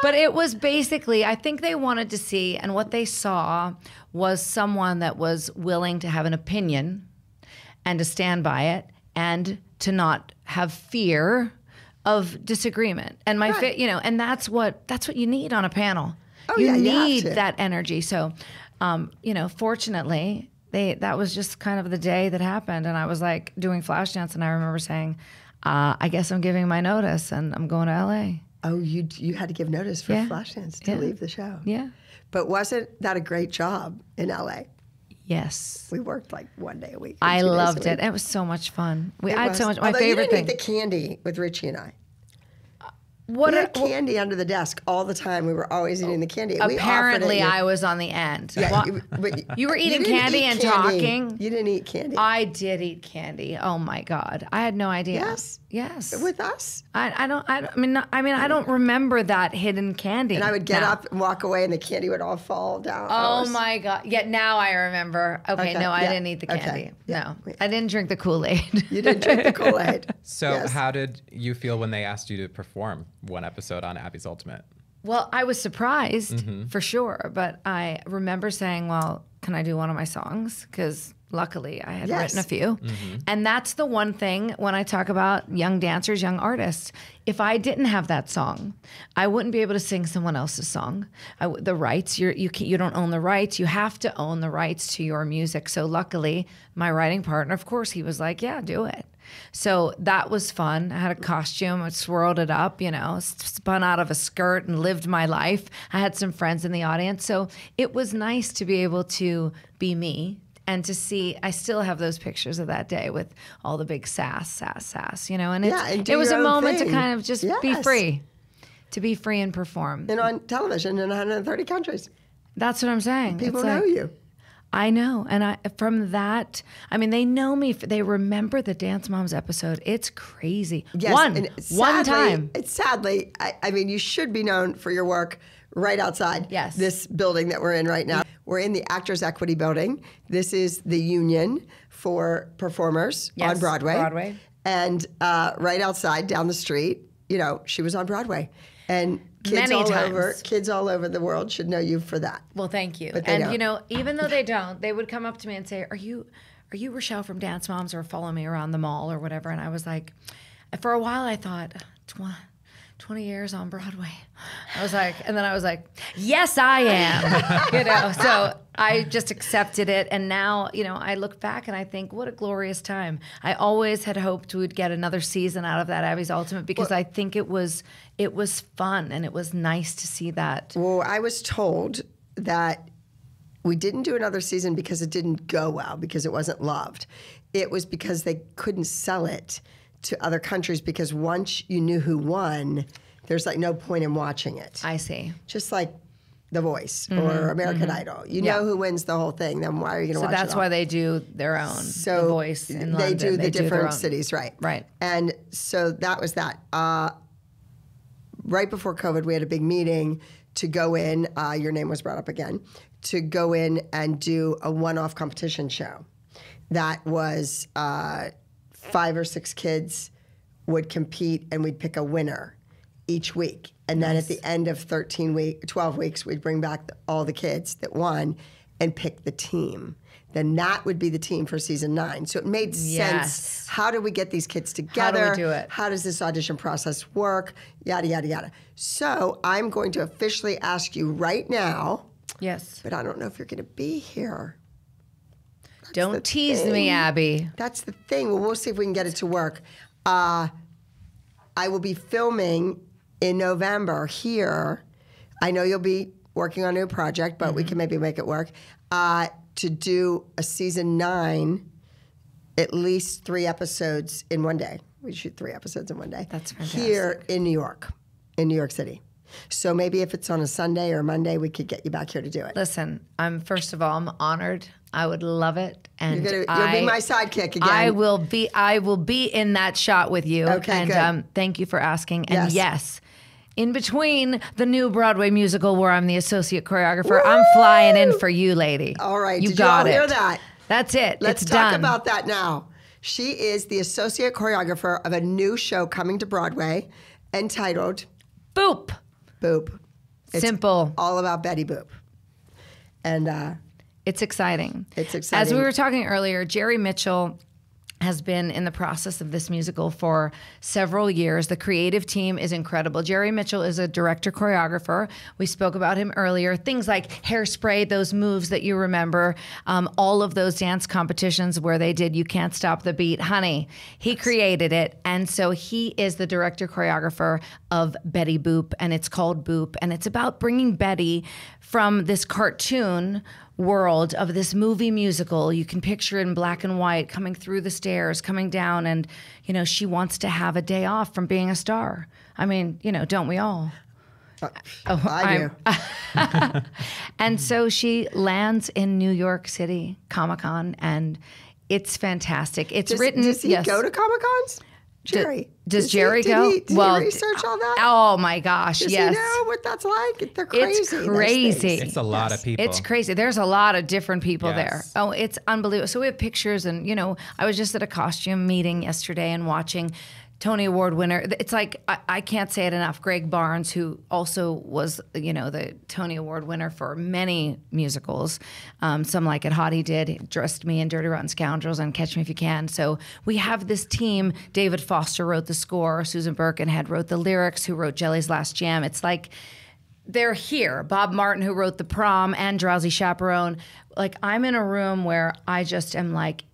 But it was basically, I think they wanted to see, and what they saw was someone that was willing to have an opinion and to stand by it and to not have fear of disagreement. And and that's what you need on a panel. Oh, you yeah, you have need to. that energy. So, fortunately, that was just kind of the day that happened. And I was like doing flash dance, and I remember saying, I guess I'm giving my notice and I'm going to LA. Oh, you had to give notice for Yeah. Flashdance to Yeah. leave the show. Yeah. But wasn't that a great job in LA? Yes. We worked like one day a week. or I 2 days a loved week. it. It was so much fun. I It had was. so much. My Although favorite you thing. didn't eat the candy with Richie and I. What We had candy under the desk all the time. We were always eating the candy. We offered it apparently you. I was on the end. Yeah, What- but You were eating didn't candy eat and candy. talking? You didn't eat candy. I did eat candy. Oh my God. I had no idea. Yes? Yes. With us. I don't remember that hidden candy. And I would get now. up and walk away, and the candy would all fall down. Oh was- my God. Yeah, now I remember. Okay, Okay, no, I yeah, didn't eat the okay, candy. yeah. No. I didn't drink the Kool-Aid. You didn't drink the Kool-Aid. So Yes. how did you feel when they asked you to perform one episode on Abby's Ultimate? Well, I was surprised Mm-hmm. for sure, but I remember saying, well, can I do one of my songs? Because luckily I had Yes. written a few. And that's the one thing when I talk about young dancers, young artists. If I didn't have that song, I wouldn't be able to sing someone else's song. The rights, you don't own the rights. You have to own the rights to your music. So luckily, my writing partner, of course, he was like, yeah, do it. So that was fun. I had a costume, I swirled it up, spun out of a skirt and lived my life. I had some friends in the audience. So it was nice to be able to be me And to see, I still have those pictures of that day with all the big sass, you know, and it was a moment to kind of just be free, to be free and perform. And on television in 130 countries. That's what I'm saying. People know you. I know. And from that, I mean, they know me. They remember the Dance Moms episode. It's crazy. Yes, one time. Sadly, I mean, you should be known for your work right outside this building that we're in right now. We're in the Actors Equity Building. This is the union for performers on Broadway. And right outside, down the street, you know, she was on Broadway. And kids all over the world should know you for that. Well, thank you. And don't. You know, even though they don't, they would come up to me and say, Are you Rachelle from Dance Moms, or follow me around the mall or whatever? And I was like, for a while I thought, 20 years on Broadway. I was like, and then I was like, yes, I am. You know, so I just accepted it. And now, you know, I look back and I think, what a glorious time. I always had hoped we'd get another season out of that Abby's Ultimate, because I think it was fun and it was nice to see that. Well, I was told that we didn't do another season because it didn't go well, because it wasn't loved. It was because they couldn't sell it to other countries, because once you knew who won, there's like no point in watching it. I see. Just like The Voice or American Idol. You know who wins the whole thing, then why are you going to watch it? So that's why they do their own. So The Voice in London. They do the different cities, right. Right. And so that was that. Right before COVID, we had a big meeting to go in, your name was brought up again, to go in and do a one-off competition show. That was 5 or 6 kids would compete, and we'd pick a winner each week. And then at the end of 12 weeks, we'd bring back all the kids that won and pick the team. Then that would be the team for season 9. So it made sense. How do we get these kids together? How do we do it? How does this audition process work? Yada, yada, yada. So I'm going to officially ask you right now. Yes. But I don't know if you're going to be here. Don't tease me, Abby. That's the thing. Well, we'll see if we can get it to work. I will be filming in November here. I know you'll be working on a new project, but we can maybe make it work. To do a season 9, at least 3 episodes in one day. We shoot 3 episodes in one day. That's fantastic. Here in New York City. So maybe if it's on a Sunday or a Monday, we could get you back here to do it. Listen, first of all, I'm honored. I would love it, and you'll be my sidekick again. I will be in that shot with you. Okay, and good. Thank you for asking. And yes, in between the new Broadway musical where I'm the associate choreographer, I'm flying in for you, lady. All right, you did got you all it. hear that? That's it. Let's it's talk done. about that now. She is the associate choreographer of a new show coming to Broadway entitled Boop. Boop. It's Simple. all about Betty Boop. And it's exciting. It's exciting. As we were talking earlier, Jerry Mitchell has been in the process of this musical for several years. The creative team is incredible. Jerry Mitchell is a director choreographer. We spoke about him earlier. Things like Hairspray, those moves that you remember, all of those dance competitions where they did You Can't Stop the Beat. Honey, he created it. And so he is the director choreographer of Betty Boop, and it's called Boop. And it's about bringing Betty from this cartoon world of this movie musical. You can picture it in black and white, coming through the stairs, coming down, and, you know, she wants to have a day off from being a star. I mean, you know, don't we all? I do. And so she lands in New York City Comic-Con, and it's fantastic. It's written. Does he go to Comic-Cons? Jerry. Does Jerry go? Did he research all that? Oh my gosh, Does yes. he know what that's like? They're crazy. It's crazy. It's a lot of people. It's crazy. There's a lot of different people there. Yes. Oh, it's unbelievable. So we have pictures, and, you know, I was just at a costume meeting yesterday and watching Tony Award winner. It's like, I can't say it enough. Greg Barnes, who also was, you know, the Tony Award winner for many musicals. Some Like It Hot he did. He dressed me in Dirty Rotten Scoundrels and Catch Me If You Can. So we have this team. David Foster wrote the score. Susan Birkenhead wrote the lyrics, who wrote Jelly's Last Jam. It's like, they're here. Bob Martin, who wrote The Prom and Drowsy Chaperone. Like, I'm in a room where I just am like,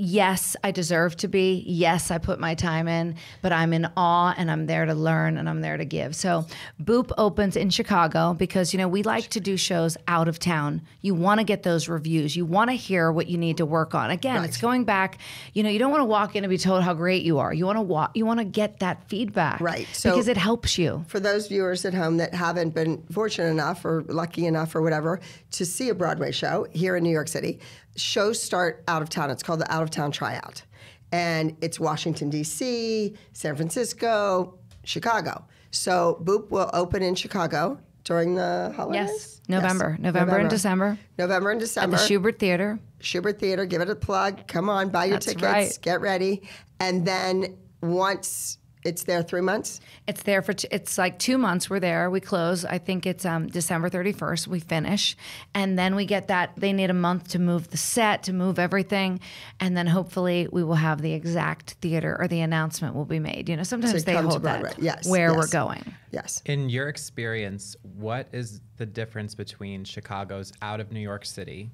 yes, I deserve to be. Yes, I put my time in, but I'm in awe and I'm there to learn and I'm there to give. So Boop opens in Chicago because, we like to do shows out of town. You want to get those reviews. You want to hear what you need to work on. Again, it's going back, you don't want to walk in and be told how great you are. You want to get that feedback. Right. So because it helps you. For those viewers at home that haven't been fortunate enough or lucky enough or whatever to see a Broadway show here in New York City, shows start out of town. It's called the Out of Town Tryout. And it's Washington, D.C., San Francisco, Chicago. So Boop will open in Chicago during the holidays? Yes, November and December. November and At December. the Schubert Theater. Schubert Theater, give it a plug. Come on, buy your That's tickets, right. get ready. And then once it's there 3 months? It's there for, it's like 2 months we're there. We close, I think it's December 31st, we finish. And then we get that, they need a month to move the set, to move everything. And then hopefully we will have the exact theater or the announcement will be made. Sometimes they hold that where we're going. Yes. In your experience, what is the difference between Chicago's out of New York City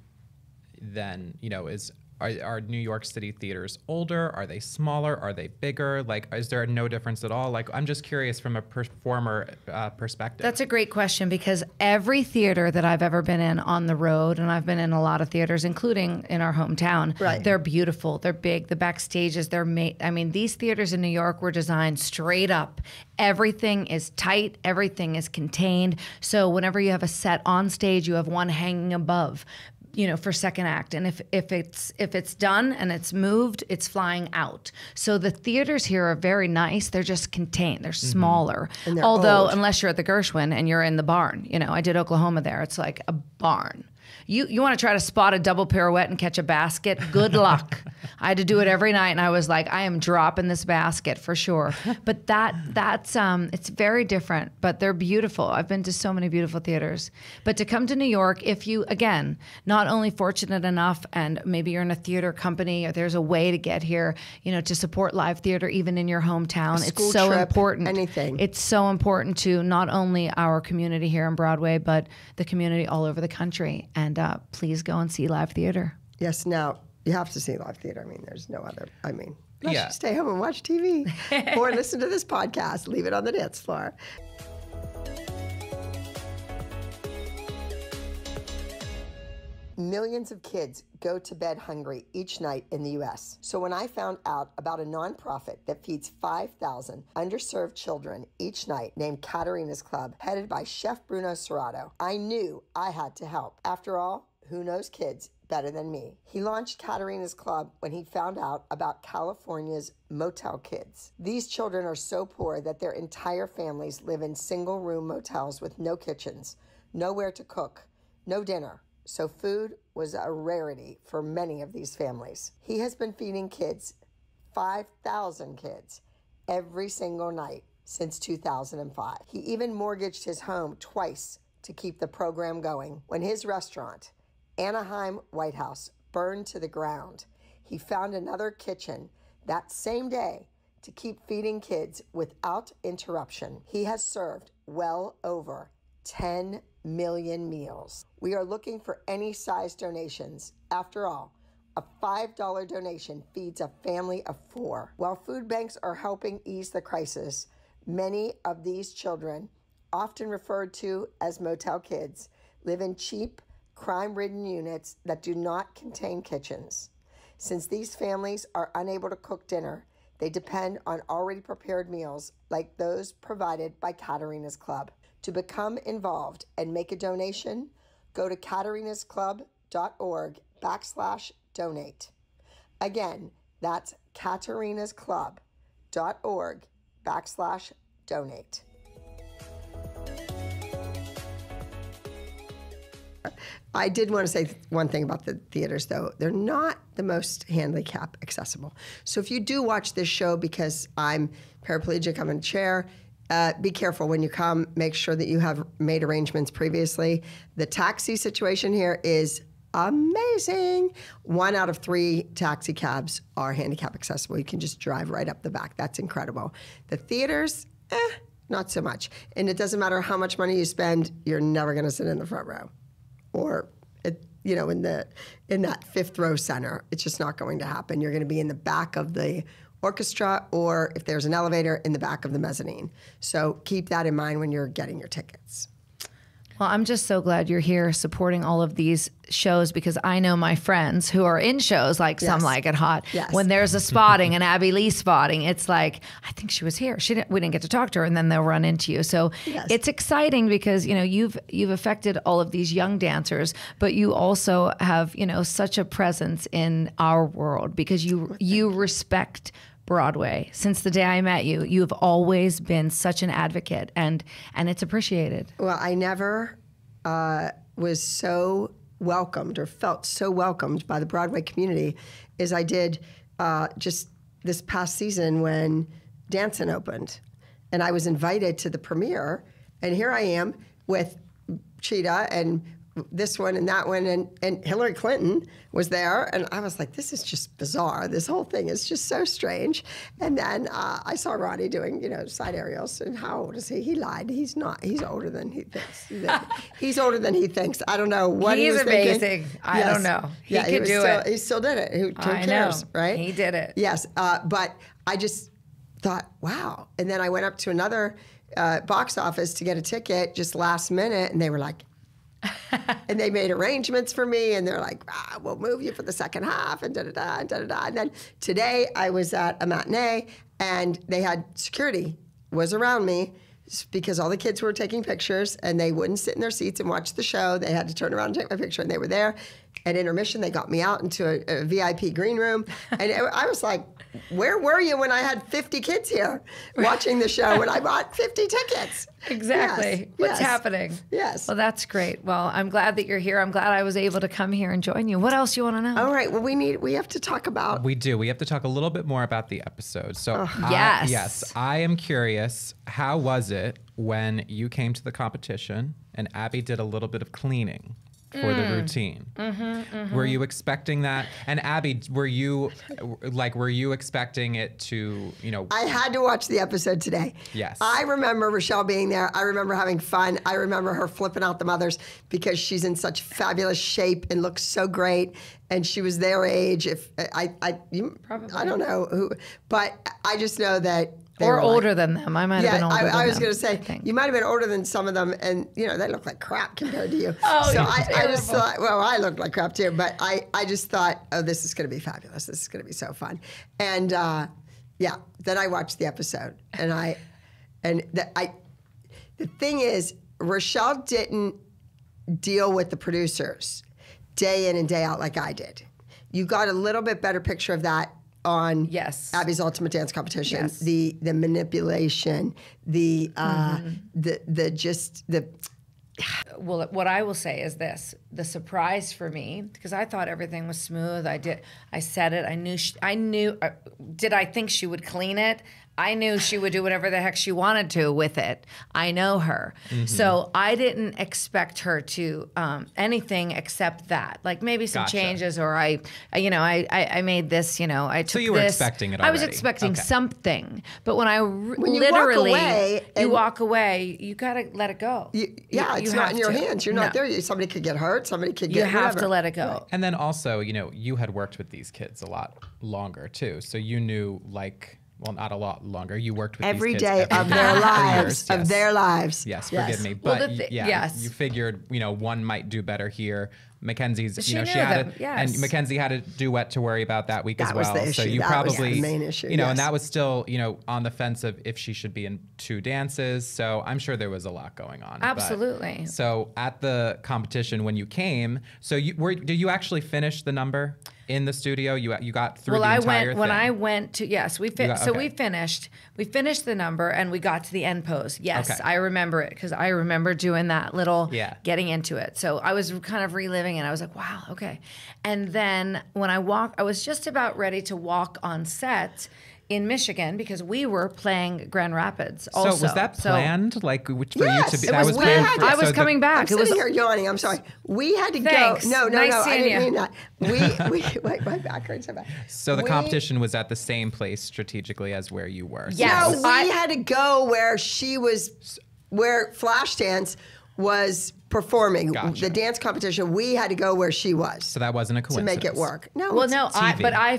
than, Are New York City theaters older? Are they smaller? Are they bigger? Is there no difference at all? I'm just curious from a performer perspective. That's a great question because every theater that I've ever been in on the road, and I've been in a lot of theaters, including in our hometown, they're beautiful, they're big, the backstages, they're made. I mean, these theaters in New York were designed straight up. Everything is tight, everything is contained. So whenever you have a set on stage, you have one hanging above, for second act. And if it's done and it's moved, it's flying out. So the theaters here are very nice. They're just contained. They're smaller. And they're Although, old. unless you're at the Gershwin and you're in the barn. I did Oklahoma there. It's like a barn. You want to try to spot a double pirouette and catch a basket? Good luck. I had to do it every night, and I was like, I am dropping this basket for sure. But that's it's very different, but they're beautiful. I've been to so many beautiful theaters. But to come to New York, if you, again, not only fortunate enough, and maybe you're in a theater company, or there's a way to get here, to support live theater even in your hometown. It's so trip, important. anything. It's so important to not only our community here on Broadway, but the community all over the country. And please go and see live theater. Yes, now you have to see live theater. There's no other. Unless Yeah. you stay home and watch TV or listen to this podcast, leave it on the dance floor. Millions of kids go to bed hungry each night in the U.S. So when I found out about a nonprofit that feeds 5,000 underserved children each night named Katerina's Club, headed by Chef Bruno Serrato, I knew I had to help. After all, who knows kids better than me? He launched Katerina's Club when he found out about California's motel kids. These children are so poor that their entire families live in single-room motels with no kitchens, nowhere to cook, no dinner. So food was a rarity for many of these families. He has been feeding kids, 5,000 kids, every single night since 2005. He even mortgaged his home twice to keep the program going. When his restaurant, Anaheim White House, burned to the ground, he found another kitchen that same day to keep feeding kids without interruption. He has served well over 10 million meals. We are looking for any size donations. After all, a $5 donation feeds a family of 4. While food banks are helping ease the crisis, many of these children, often referred to as motel kids, live in cheap, crime-ridden units that do not contain kitchens. Since these families are unable to cook dinner, they depend on already prepared meals like those provided by Katerina's Club. To become involved and make a donation, go to katerinasclub.org/donate. Again, that's katerinasclub.org/donate. I did want to say one thing about the theaters, though. They're not the most handicap accessible. So if you do watch this show, because I'm paraplegic, I'm in a chair, be careful when you come. Make sure that you have made arrangements previously. The taxi situation here is amazing. 1 out of 3 taxi cabs are handicap accessible. You can just drive right up the back. That's incredible. The theaters, not so much. And it doesn't matter how much money you spend, you're never going to sit in the front row. Or, you know, in that fifth row center. It's just not going to happen. You're going to be in the back of the orchestra, or if there's an elevator, in the back of the mezzanine. So keep that in mind when you're getting your tickets. Well, I'm just so glad you're here supporting all of these shows, because I know my friends who are in shows like Some Like It Hot. Yes. When there's a spotting, an Abby Lee spotting, it's like, I think she was here. We didn't get to talk to her, and then they'll run into you. So it's exciting because, you know, you've affected all of these young dancers, but you also have, you know, such a presence in our world because you respect Broadway. Since the day I met you, you have always been such an advocate, and it's appreciated. Well, I never was so welcomed or felt so welcomed by the Broadway community as I did just this past season when Dancin' opened. And I was invited to the premiere, and here I am with Cheetah and this one and that one, and Hillary Clinton was there, and I was like, this is just bizarre. This whole thing is just so strange. And then I saw Ronnie doing, you know, side aerials, and how old is he? He lied. He's not. He's older than he thinks. He's older than he thinks. I don't know what he was amazing. Thinking. I don't know. He could do it. He still did it. Who I cares, know. right? He did it. Yes, but I just thought, wow. And then I went up to another box office to get a ticket just last minute, and they were like, and they made arrangements for me, and they're like, we'll move you for the second half, and da-da-da, and da-da-da. And then today I was at a matinee, and they had security was around me because all the kids were taking pictures, and they wouldn't sit in their seats and watch the show. They had to turn around and take my picture, and they were there. At intermission, they got me out into a VIP green room, and I was like, where were you when I had 50 kids here watching the show when I bought 50 tickets? Exactly. Yes, What's yes, happening? Yes. Well, that's great. Well, I'm glad that you're here. I'm glad I was able to come here and join you. What else you want to know? All right. Well, we have to talk about. We do. We have to talk a little bit more about the episode. So Yes. I am curious. How was it when you came to the competition and Abby did a little bit of cleaning for the routine? Were you expecting that? And Abby, were you expecting it to, you know? I had to watch the episode today. Yes. I remember Rachelle being there. I remember having fun. I remember her flipping out the mothers because she's in such fabulous shape and looks so great. And she was their age. If I don't know who, but I just know that. Or older than them. I might have been older than them. I was going to say, I think. you might have been older than some of them, and, you know, they look like crap compared to you. Oh, so you're I just terrible. thought, well, I looked like crap too, but I just thought, oh, this is going to be fabulous. This is going to be so fun. And, then I watched the episode, and the thing is, Rachelle didn't deal with the producers day in and day out like I did. You got a little bit better picture of that on Abby's Ultimate Dance Competition. Yes. The manipulation, Well, what I will say is this: the surprise for me, because I thought everything was smooth. I said it. I knew. Did I think she would clean it? I knew she would do whatever the heck she wanted to with it. I know her. So I didn't expect her to anything except that. Like maybe some changes, or I made this, I took this. So you were expecting it already. I was expecting something. But when you literally walk away, you got to let it go. It's not in your hands. You're not there. Somebody could get hurt. Somebody could get You have whatever. to let it go. Right. And then also, you had worked with these kids a lot longer too. So you knew, like, well, not a lot longer. You worked with Every these day kids of their lives. yes. Of their lives. Yes, Yes. forgive me. Well, But you figured, one might do better here. Mackenzie's, She she knew had them, yes. and Mackenzie had a duet to worry about that week as That was well. the So issue. you That was probably, the main issue, and yes. that was still, on the fence of if she should be in 2 dances. So I'm sure there was a lot going on. But- Absolutely. so at the competition when you came, so did you actually finish the number in the studio? You got through the entire thing? When I went to we finished. We finished the number and we got to the end pose. Yes, Okay. I remember it because I remember doing that little getting into it. So I was kind of reliving and I was like, wow, okay. And then when I was just about ready to walk on set in Michigan because we were playing Grand Rapids also. So was that planned? Like for you to Yes, be? it That was was planned. planned. I was coming back. I'm It sitting was here yawning. I'm sorry. We had to Thanks. go. No, Nice I seeing didn't you. mean that. We wait, my back hurts so bad. So the competition was at the same place strategically as where you were. So Yes. No, we had to go where Flashdance was performing. Gotcha. The dance competition, we had to go where she was. So that wasn't a to coincidence. make it work. No. Well, it's- no, TV. but I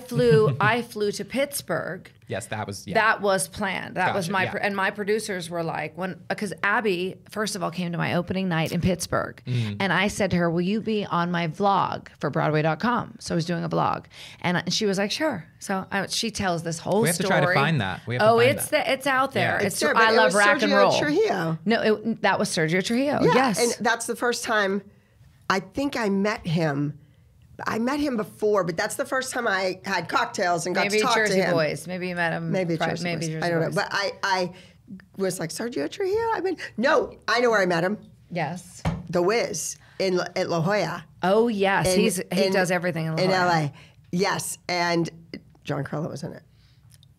flew to Pittsburgh. Yes, that was. Yeah. That was planned. That was Gotcha, my yeah. and my producers were like, because Abby first of all came to my opening night in Pittsburgh, Mm-hmm. and I said to her, "Will you be on my vlog for Broadway.com?" So I was doing a vlog, and she was like, "Sure." So she tells this whole We have to story. try to find that. We have to Oh, find it's that. it's out there. Yeah. It's there, but I it love was rock and Sergio roll. Trujillo. No, that was Sergio Trujillo. Yeah, Yes, and that's the first time I think I met him. I met him before, but that's the first time I had cocktails and got maybe to talk Jersey to him. Boys. Maybe you met him. Maybe Jersey maybe Boys. Jersey I don't know. Boys. But I was like, Sergio Trujillo? No, I know where I met him. Yes. The Wiz at La Jolla. Oh yes, In- he in- does everything in La in Jolla. LA. Yes, and John Carlo was in it.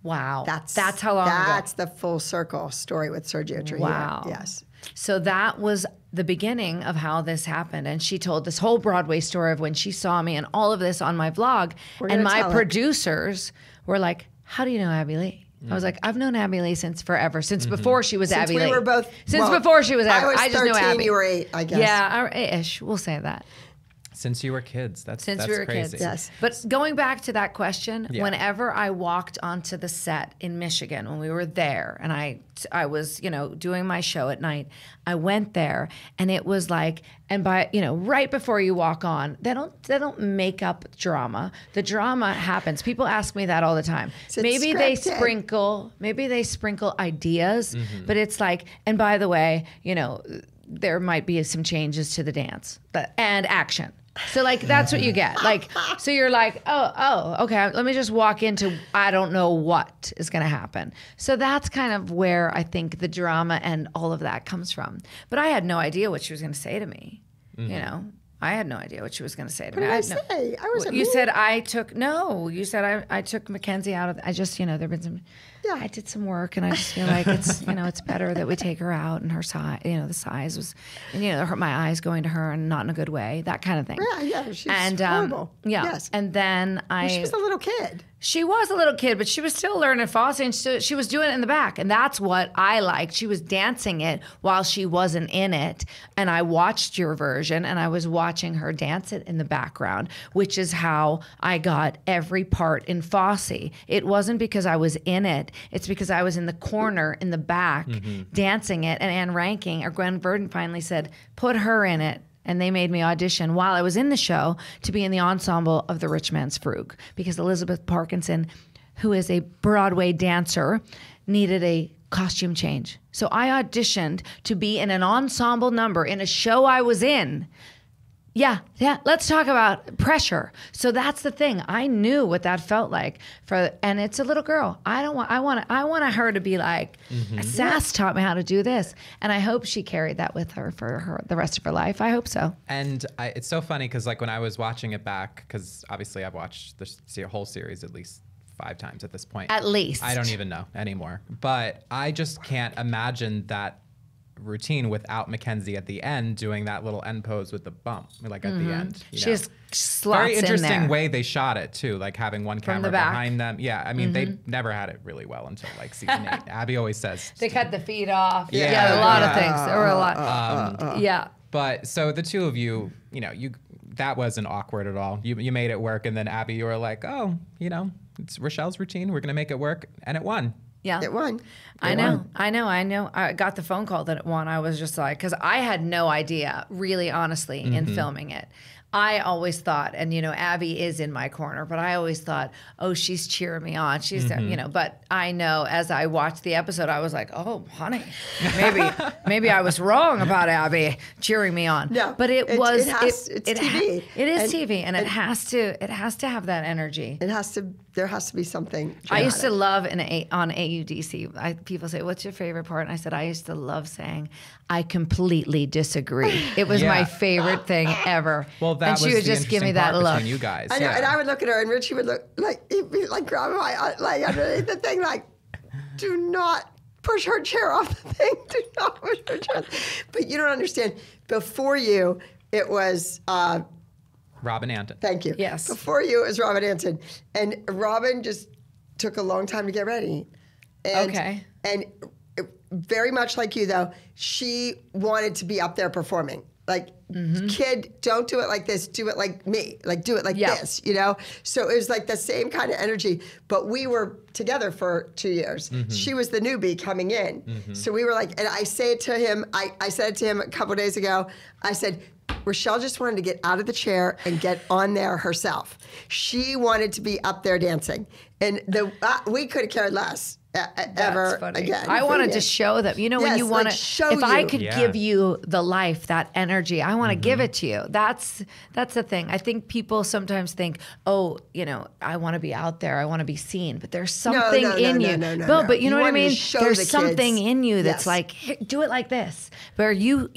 Wow, That's how long ago. That's the full circle story with Sergio Trujillo. Wow. Yes. So that was the beginning of how this happened. And she told this whole Broadway story of when she saw me and all of this on my vlog. gonna And my tell it. producers were like, "How do you know Abby Lee?" I was like, "I've known Abby Lee since forever, since before she was Since Abby we Lee. were both. Since well, before she was I Abby. was just 13, know Abby. you were 8, I guess. Yeah, ish. We'll say that. Since you were kids. That's Since that's we were crazy. kids. Yes. But going back to that question, Yeah. whenever I walked onto the set in Michigan when we were there, and I was, doing my show at night, I went there, and it was like, and by, right before you walk on, they don't make up drama. The drama happens. People ask me that all the time. It's Maybe scripted. they sprinkle ideas, but it's like, and by the way, there might be some changes to the dance and action. So like that's what you get. Like so you're like, oh, okay, let me just walk into I don't know what is gonna happen. So that's kind of where I think the drama and all of that comes from. But I had no idea what she was gonna say to me. I had no idea what she was gonna say to me. What I did had I say? I wasn't You mean. said you said I took Mackenzie out of I just, there've been some I did some work and I just feel like it's it's better that we take her out and her size the size was and my eyes going to her and not in a good way, that kind of thing. Yeah, she's and horrible. Yeah. Yes. And then She was a little kid. she was a little kid, but she was still learning Fosse, and she was doing it in the back. And that's what I liked. She was dancing it while she wasn't in it. And I watched your version, and I was watching her dance it in the background, which is how I got every part in Fosse. It wasn't because I was in it. It's because I was in the corner in the back dancing it. And Anne Ranking, or Gwen Verdon finally said, put her in it. And they made me audition while I was in the show to be in the ensemble of The Rich Man's Frug, because Elizabeth Parkinson, who is a Broadway dancer, needed a costume change. So I auditioned to be in an ensemble number in a show I was in. Yeah. Let's talk about pressure. So that's the thing. I knew what that felt like and it's a little girl. I want her to be like, Sass taught me how to do this. And I hope she carried that with her for the rest of her life. I hope so. And it's so funny because like when I was watching it back, because obviously I've watched the whole series at least 5 times at this point. At least. I don't even know anymore. But I just can't imagine that routine without Mackenzie at the end doing that little end pose with the bump, like at the end. She just slots very interesting in there. way they shot it too, like having one camera the back. behind them. Yeah, I mean they never had it really well until like season 8. Abby always says. They cut the feet off. Yeah. A lot of things. There were a lot. Yeah. But so the two of you, that wasn't awkward at all. You made it work, and then Abby, you were like, oh, it's Rachelle's routine. We're gonna make it work, and it won. Yeah. It won. I know. I got the phone call that it won. I was just like, because I had no idea, really honestly, in filming it. I always thought, and Abby is in my corner, but I always thought, oh, she's cheering me on. She's there, but I know as I watched the episode, I was like, oh, honey, maybe I was wrong about Abby cheering me on. No, but it's TV. It is TV, and it has to have that energy. There has to be something dramatic. I used to love on AUDC. People say, "What's your favorite part?" And I said, "I used to love saying, I completely disagree." It was my favorite thing ever. Well, that and was she would the just give me interesting that part look. between you guys. I know, yeah. and I would look at her, and Richie would look like he'd be like grabbing my like underneath the thing, like, do not push her chair off the thing. Do not push her chair. But you don't understand. Before you, it was. Robin Anton. Thank you. Yes. Before you, it was Robin Anton, and Robin just took a long time to get ready. And, Okay. And very much like you, though, she wanted to be up there performing. like, kid, don't do it like this, do it like me, like do it like Yeah. this, you know? So it was like the same kind of energy, but we were together for 2 years. She was the newbie coming in. So we were like, and I say it to him, I said it to him a couple days ago, I said, Rachelle just wanted to get out of the chair and get on there herself. She wanted to be up there dancing. And we could have cared less. Ever funny. again. I wanted to show them. You know, when Yes, you like, want to, show if I you. could Yeah. give you the life, that energy, I want to give it to you. That's the thing. I think people sometimes think, oh, you know, I want to be out there, I want to be seen, but there's something in you. No. But you know what I wanted to mean? show There's the something kids. in you that's Yes. like, "Here, do it like this. Where you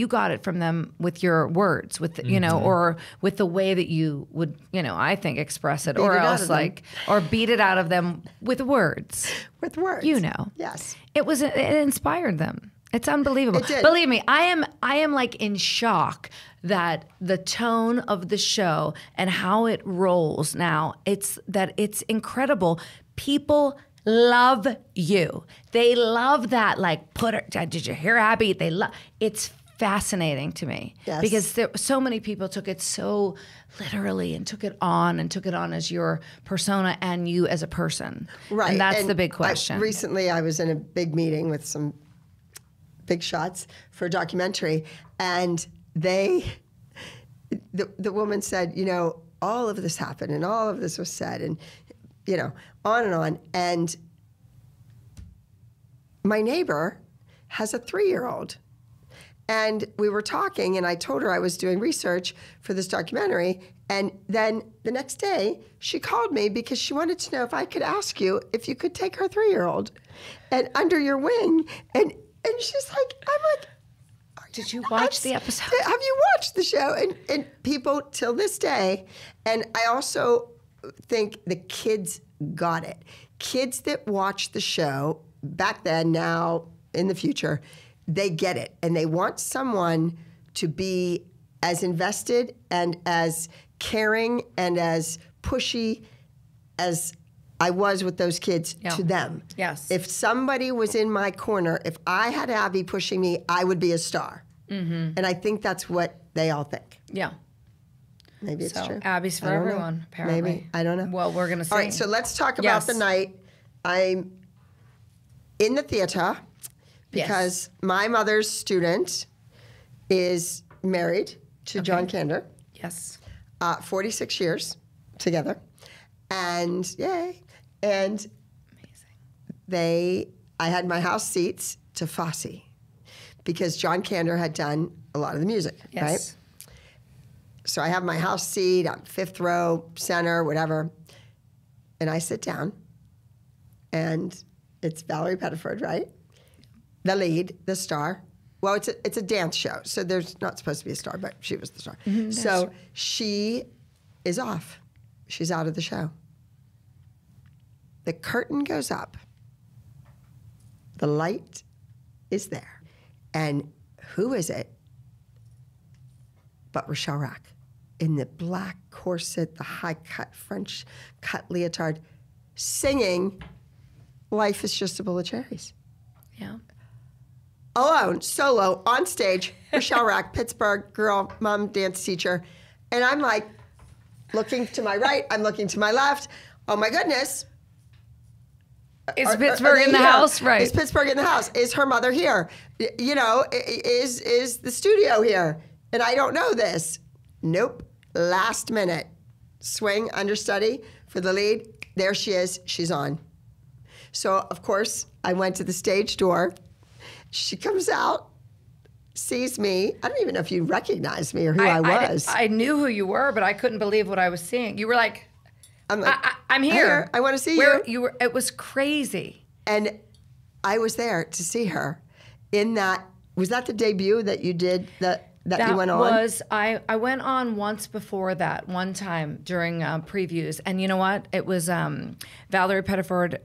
got it from them with your words, with you know, or with the way that you would, you know, I think express it, or it out else of them. like, or beat it out of them with words. With words. You know. Yes. It inspired them. It's unbelievable. It did. Believe me, I am like in shock that the tone of the show and how it rolls now, it's incredible. People love you. They love that, like, did you hear Abby? It's fascinating to me. Yes. Because so many people took it so literally and took it on as your persona and you as a person. Right. And that's the big question. Recently, I was in a big meeting with some big shots for a documentary, and the woman said, you know, all of this happened and all of this was said, and, you know, on and on. And my neighbor has a 3-year-old. And we were talking, and I told her I was doing research for this documentary. And then the next day, she called me because she wanted to know if I could ask you if you could take her 3-year-old and under your wing. And she's like, I'm like, Did you watch the episode? have you watched the show? And people till this day, and I also think the kids got it. Kids that watch the show back then, now, in the future, they get it. And they want someone to be as invested and as caring and as pushy as I was with those kids to them. Yes. If somebody was in my corner, if I had Abby pushing me, I would be a star. And I think that's what they all think. Yeah. Maybe it's So true. Abby's for I don't know. everyone, apparently. Maybe. I don't know. Well, we're going to see. All right, so let's talk about Yes. the night. I'm in the theater because my mother's student is married to John Kander. Yes. 46 years together. And yay. And I had my house seats to Fosse because John Kander had done a lot of the music, Yes. right? So I have my house seat, I'm 5th row, center, whatever. And I sit down, and it's Valerie Pettiford, right? The lead, the star. Well, it's a dance show, so there's not supposed to be a star, but she was the star. So she is off. She's out of the show. The curtain goes up. The light is there. And who is it but Rachelle Rak in the black corset, the high-cut French cut leotard, singing Life is Just a Bowl of Cherries. Yeah. Alone, solo, on stage, Rachelle Rak, Pittsburgh girl, mom, dance teacher. And I'm like, looking to my right, I'm looking to my left. Oh my goodness. Is Are Pittsburgh they in the here? house? Right. Is Pittsburgh in the house? Is her mother here? You know, is the studio here? And I don't know this. Nope. Last minute. Swing, understudy for the lead. There she is. She's on. So, of course, I went to the stage door. She comes out, sees me. I don't even know if you recognized me or who I was. I knew who you were, but I couldn't believe what I was seeing. You were like, I'm like, I'm here. I want to see Where you. you were. It was crazy. And I was there to see her in that. Was that the debut that you did that you went on? I went on once before that, one time during previews. And you know what? It was Valerie Pettiford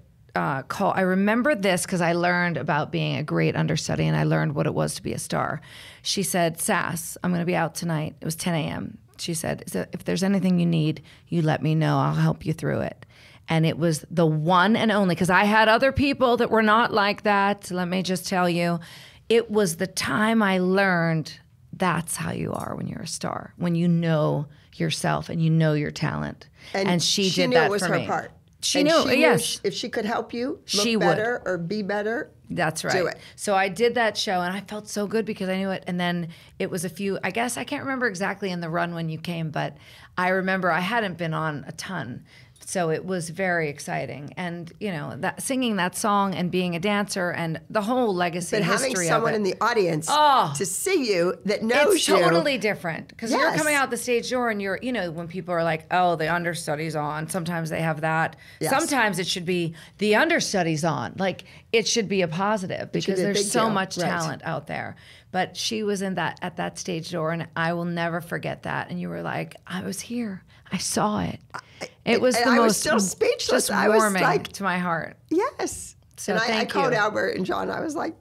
call. I remember this because I learned about being a great understudy and I learned what it was to be a star. She said, Sass, I'm going to be out tonight. It was 10 a.m. She said, if there's anything you need, you let me know. I'll help you through it. And it was the one and only, because I had other people that were not like that. Let me just tell you, it was the time I learned that's how you are when you're a star, when you know yourself and you know your talent. And she did knew that it was for her me. part. She And knew, yes. if she could help you look She would. better or be better, That's right. do it. So I did that show and I felt so good because I knew it. And then it was a few, I guess I can't remember exactly in the run when you came, but I remember I hadn't been on a ton. So it was very exciting. And, you know, that singing that song and being a dancer and the whole legacy but history having someone of it. in the audience Oh. to see you that knows It's you. totally different because you're Yes. coming out the stage door and you're, you know, when people are like, oh, the understudy's on, sometimes they have that. Yes. Sometimes it should be the understudy's on. Like, it should be a positive because be a big there's so deal. much Right. talent out there. But she was in that at that stage door and I will never forget that. And you were like, I was here. I saw it. It was and the I was most still speechless. just I was warming like- to my heart. Yes. So and I thank called you. Albert and John. I was like,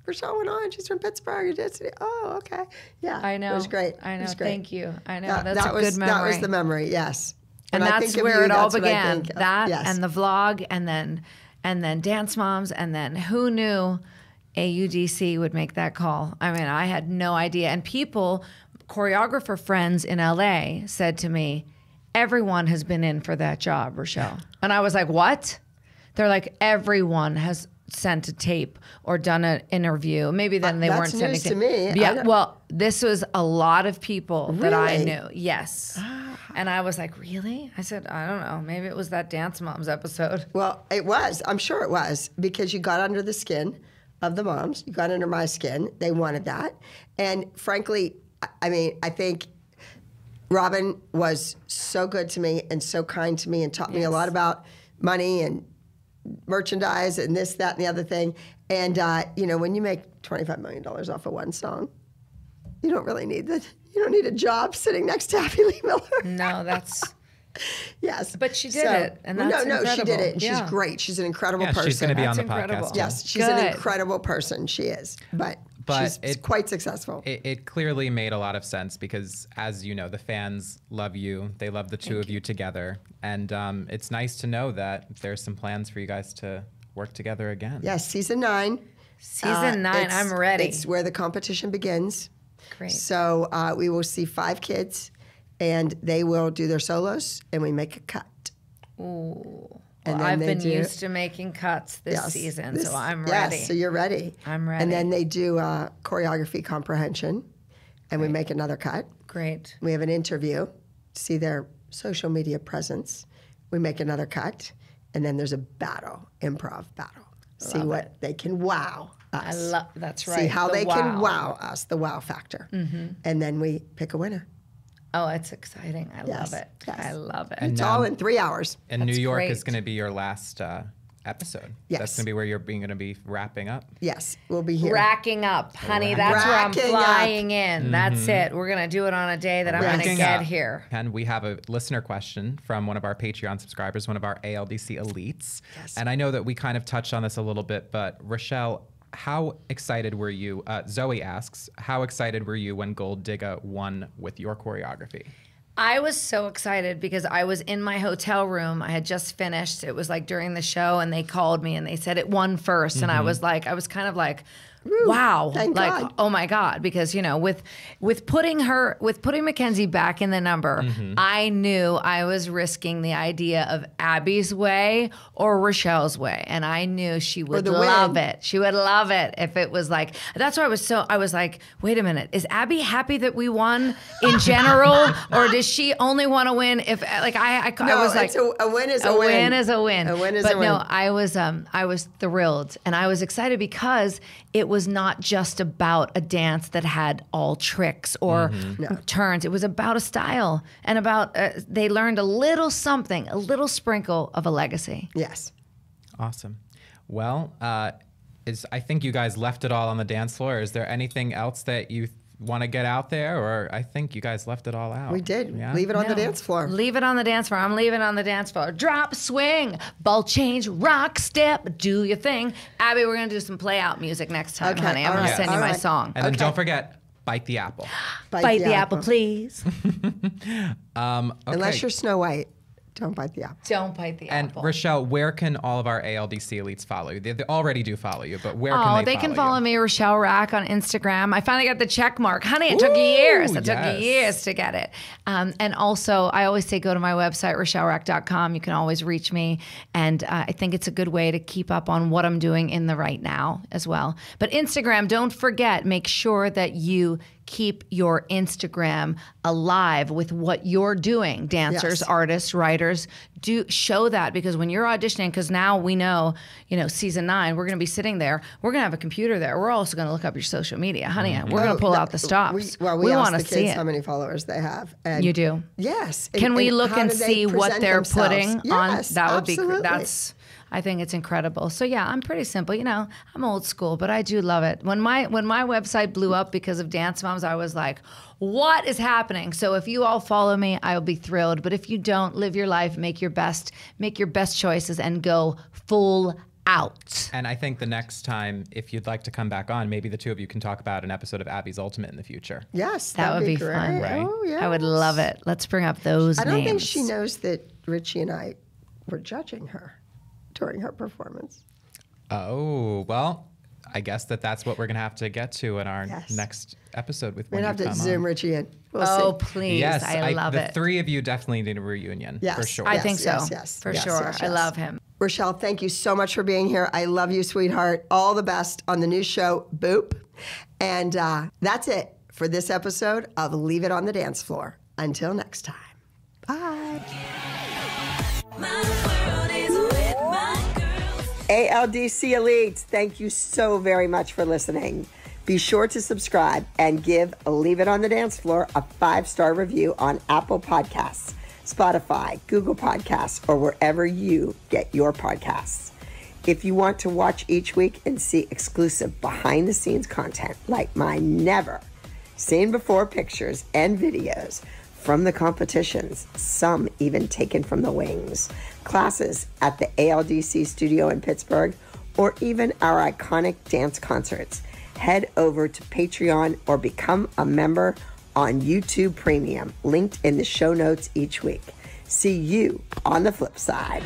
Rachelle went on. She's from Pittsburgh. Oh, okay. Yeah. I know. It was great. I It know. was great. Thank you. I know. That, That's that a was, good memory. That was the memory, yes. And I that's think of where you, it all that's what I began. think of. That Yes. and the vlog, and then Dance Moms, and then who knew AUDC would make that call? I mean, I had no idea. And people, choreographer friends in LA, said to me, "Everyone has been in for that job, Rachelle." And I was like, "What?" They're like, "Everyone has sent a tape or done an interview." Maybe then they that's weren't sending news to tape. me. I Yeah, don't- well, this was a lot of people that I Really? knew. Yes. And I was like, really? I said, I don't know. Maybe it was that Dance Moms episode. Well, it was. I'm sure it was because you got under the skin of the moms. You got under my skin. They wanted that. And frankly, I mean, I think Robin was so good to me and so kind to me and taught me a lot about money and merchandise and this, that, and the other thing. And, you know, when you make $25 million off of one song, you don't really need you don't need a job sitting next to Happy Lee Miller. No, that's... Yes. But she did it, and that's no, she did incredible. it, and she's Yeah. great. She's an incredible Yeah, person. she's going to be on the That's incredible. podcast. Yes, she's an Good. incredible person. She is, but she's it- quite successful. It clearly made a lot of sense because, as you know, the fans love you. They love the two of you together. And it's nice to know that there's some plans for you guys to work together again. Yes, season 9. Season 9, it's- I'm ready. It's where the competition begins. Great. So we will see 5 kids, and they will do their solos, and we make a cut. Ooh. And Well, then I've they been do- used to making cuts this Yes, season, this- so I'm ready. Yes, so you're ready. I'm ready. And then they do choreography comprehension, and we make another cut. Great. We have an interview, see their social media presence. We make another cut, and then there's a battle, improv battle. See Love what they can wow I us. love, that's right. See how the they can wow. wow us, the wow factor. And then we pick a winner. Oh, it's exciting. I Yes, love it. yes. I love it. It's all in 3 hours. And New That's York great. is going to be your last episode. Yes. That's going to be where you're going to be wrapping up. Yes, we'll be here. Racking up, honey. That's where I'm Racking up. flying in. That's it. We're going to do it on a day that I'm going to Racking get up. here. And we have a listener question from one of our Patreon subscribers, one of our ALDC elites. Yes. And I know that we kind of touched on this a little bit, but Rachelle, how excited were you? Zoe asks, how excited were you when Gold Digga won with your choreography? I was so excited because I was in my hotel room. I had just finished. It was like during the show, and they called me and they said it won first. And I was kind of like, wow, thank like, God. oh my God, because you know, with putting Mackenzie back in the number, I knew I was risking the idea of Abby's way or Rochelle's way, and I knew she would the love win. it. She would love it if it was like. That's why I was like, wait a minute, is Abby happy that we won in general, or does she only want to win if like I No, was like it's a win is a a win. win is a win. A win is but a win. no, I was thrilled and I was excited because it was not just about a dance that had all tricks or turns. It was about a style and about they learned a little something, a little sprinkle of a legacy. Yes. Awesome. Well, I think you guys left it all on the dance floor. Is there anything else that you want to get out there? Or I think you guys left it all out. We did. Yeah? Leave it on the No. dance floor. Leave it on the dance floor. I'm leaving it on the dance floor. Drop, swing, ball change, rock, step, do your thing. Abby, we're going to do some play out music next time, Okay, honey. I'm all going to right, send you all my right. song. And then Okay. don't forget, bite the apple. Bite the apple, please. Okay. Unless you're Snow White. Don't bite the apple. Don't bite the And apple. Rachelle, where can all of our ALDC elites follow you? They already do follow you, but where can they can follow you? me, Rachelle Rak, on Instagram. I finally got the check mark. Honey, it took years. It took yes. years to get it. And also, I always say go to my website, RachelleRak.com. You can always reach me. And I think it's a good way to keep up on what I'm doing in the right now as well. But Instagram, don't forget, make sure that you keep your Instagram alive with what you're doing. Dancers, Yes. artists, writers, do show that, because when you're auditioning, because now we know, season 9, we're going to be sitting there. We're going to have a computer there. We're also going to look up your social media. Honey, we're going to pull out the stops. We We ask want to the see kids it. how many followers they have. And You do? Yes. Can we look how and do they see what present they're themselves? putting Yes, on? That would absolutely. be I think it's incredible. So yeah, I'm pretty simple. I'm old school, but I do love it. When my website blew up because of Dance Moms, I was like, what is happening? So if you all follow me, I will be thrilled. But if you don't, live your life, make your best choices, and go full out. And I think the next time, if you'd like to come back on, maybe the two of you can talk about an episode of Abby's Ultimate in the future. Yes, That would be great. fun. Right. Oh, yes. I would love it. Let's bring up those I don't names. think she knows that Richie and I were judging her during her performance. Oh, well, I guess that's what we're going to have to get to in our Yes. next episode with We're when going you to have to come zoom on. Richie in. We'll Oh, see. please. Yes, I love the it. three of you definitely need a reunion, Yes. for sure. I think so. Yes, For yes, sure. yes, I yes. love him. Rachelle, thank you so much for being here. I love you, sweetheart. All the best on the new show, Boop. And that's it for this episode of Leave It on the Dance Floor. Until next time. Bye. My world is with my girls. ALDC Elites, thank you so very much for listening. Be sure to subscribe and give Leave It on the Dance Floor a 5-star review on Apple Podcasts, Spotify, Google Podcasts, or wherever you get your podcasts. If you want to watch each week and see exclusive behind-the-scenes content like my never seen before pictures and videos from the competitions, some even taken from the wings, classes at the ALDC studio in Pittsburgh, or even our iconic dance concerts, head over to Patreon or become a member on YouTube Premium, linked in the show notes each week. See you on the flip side.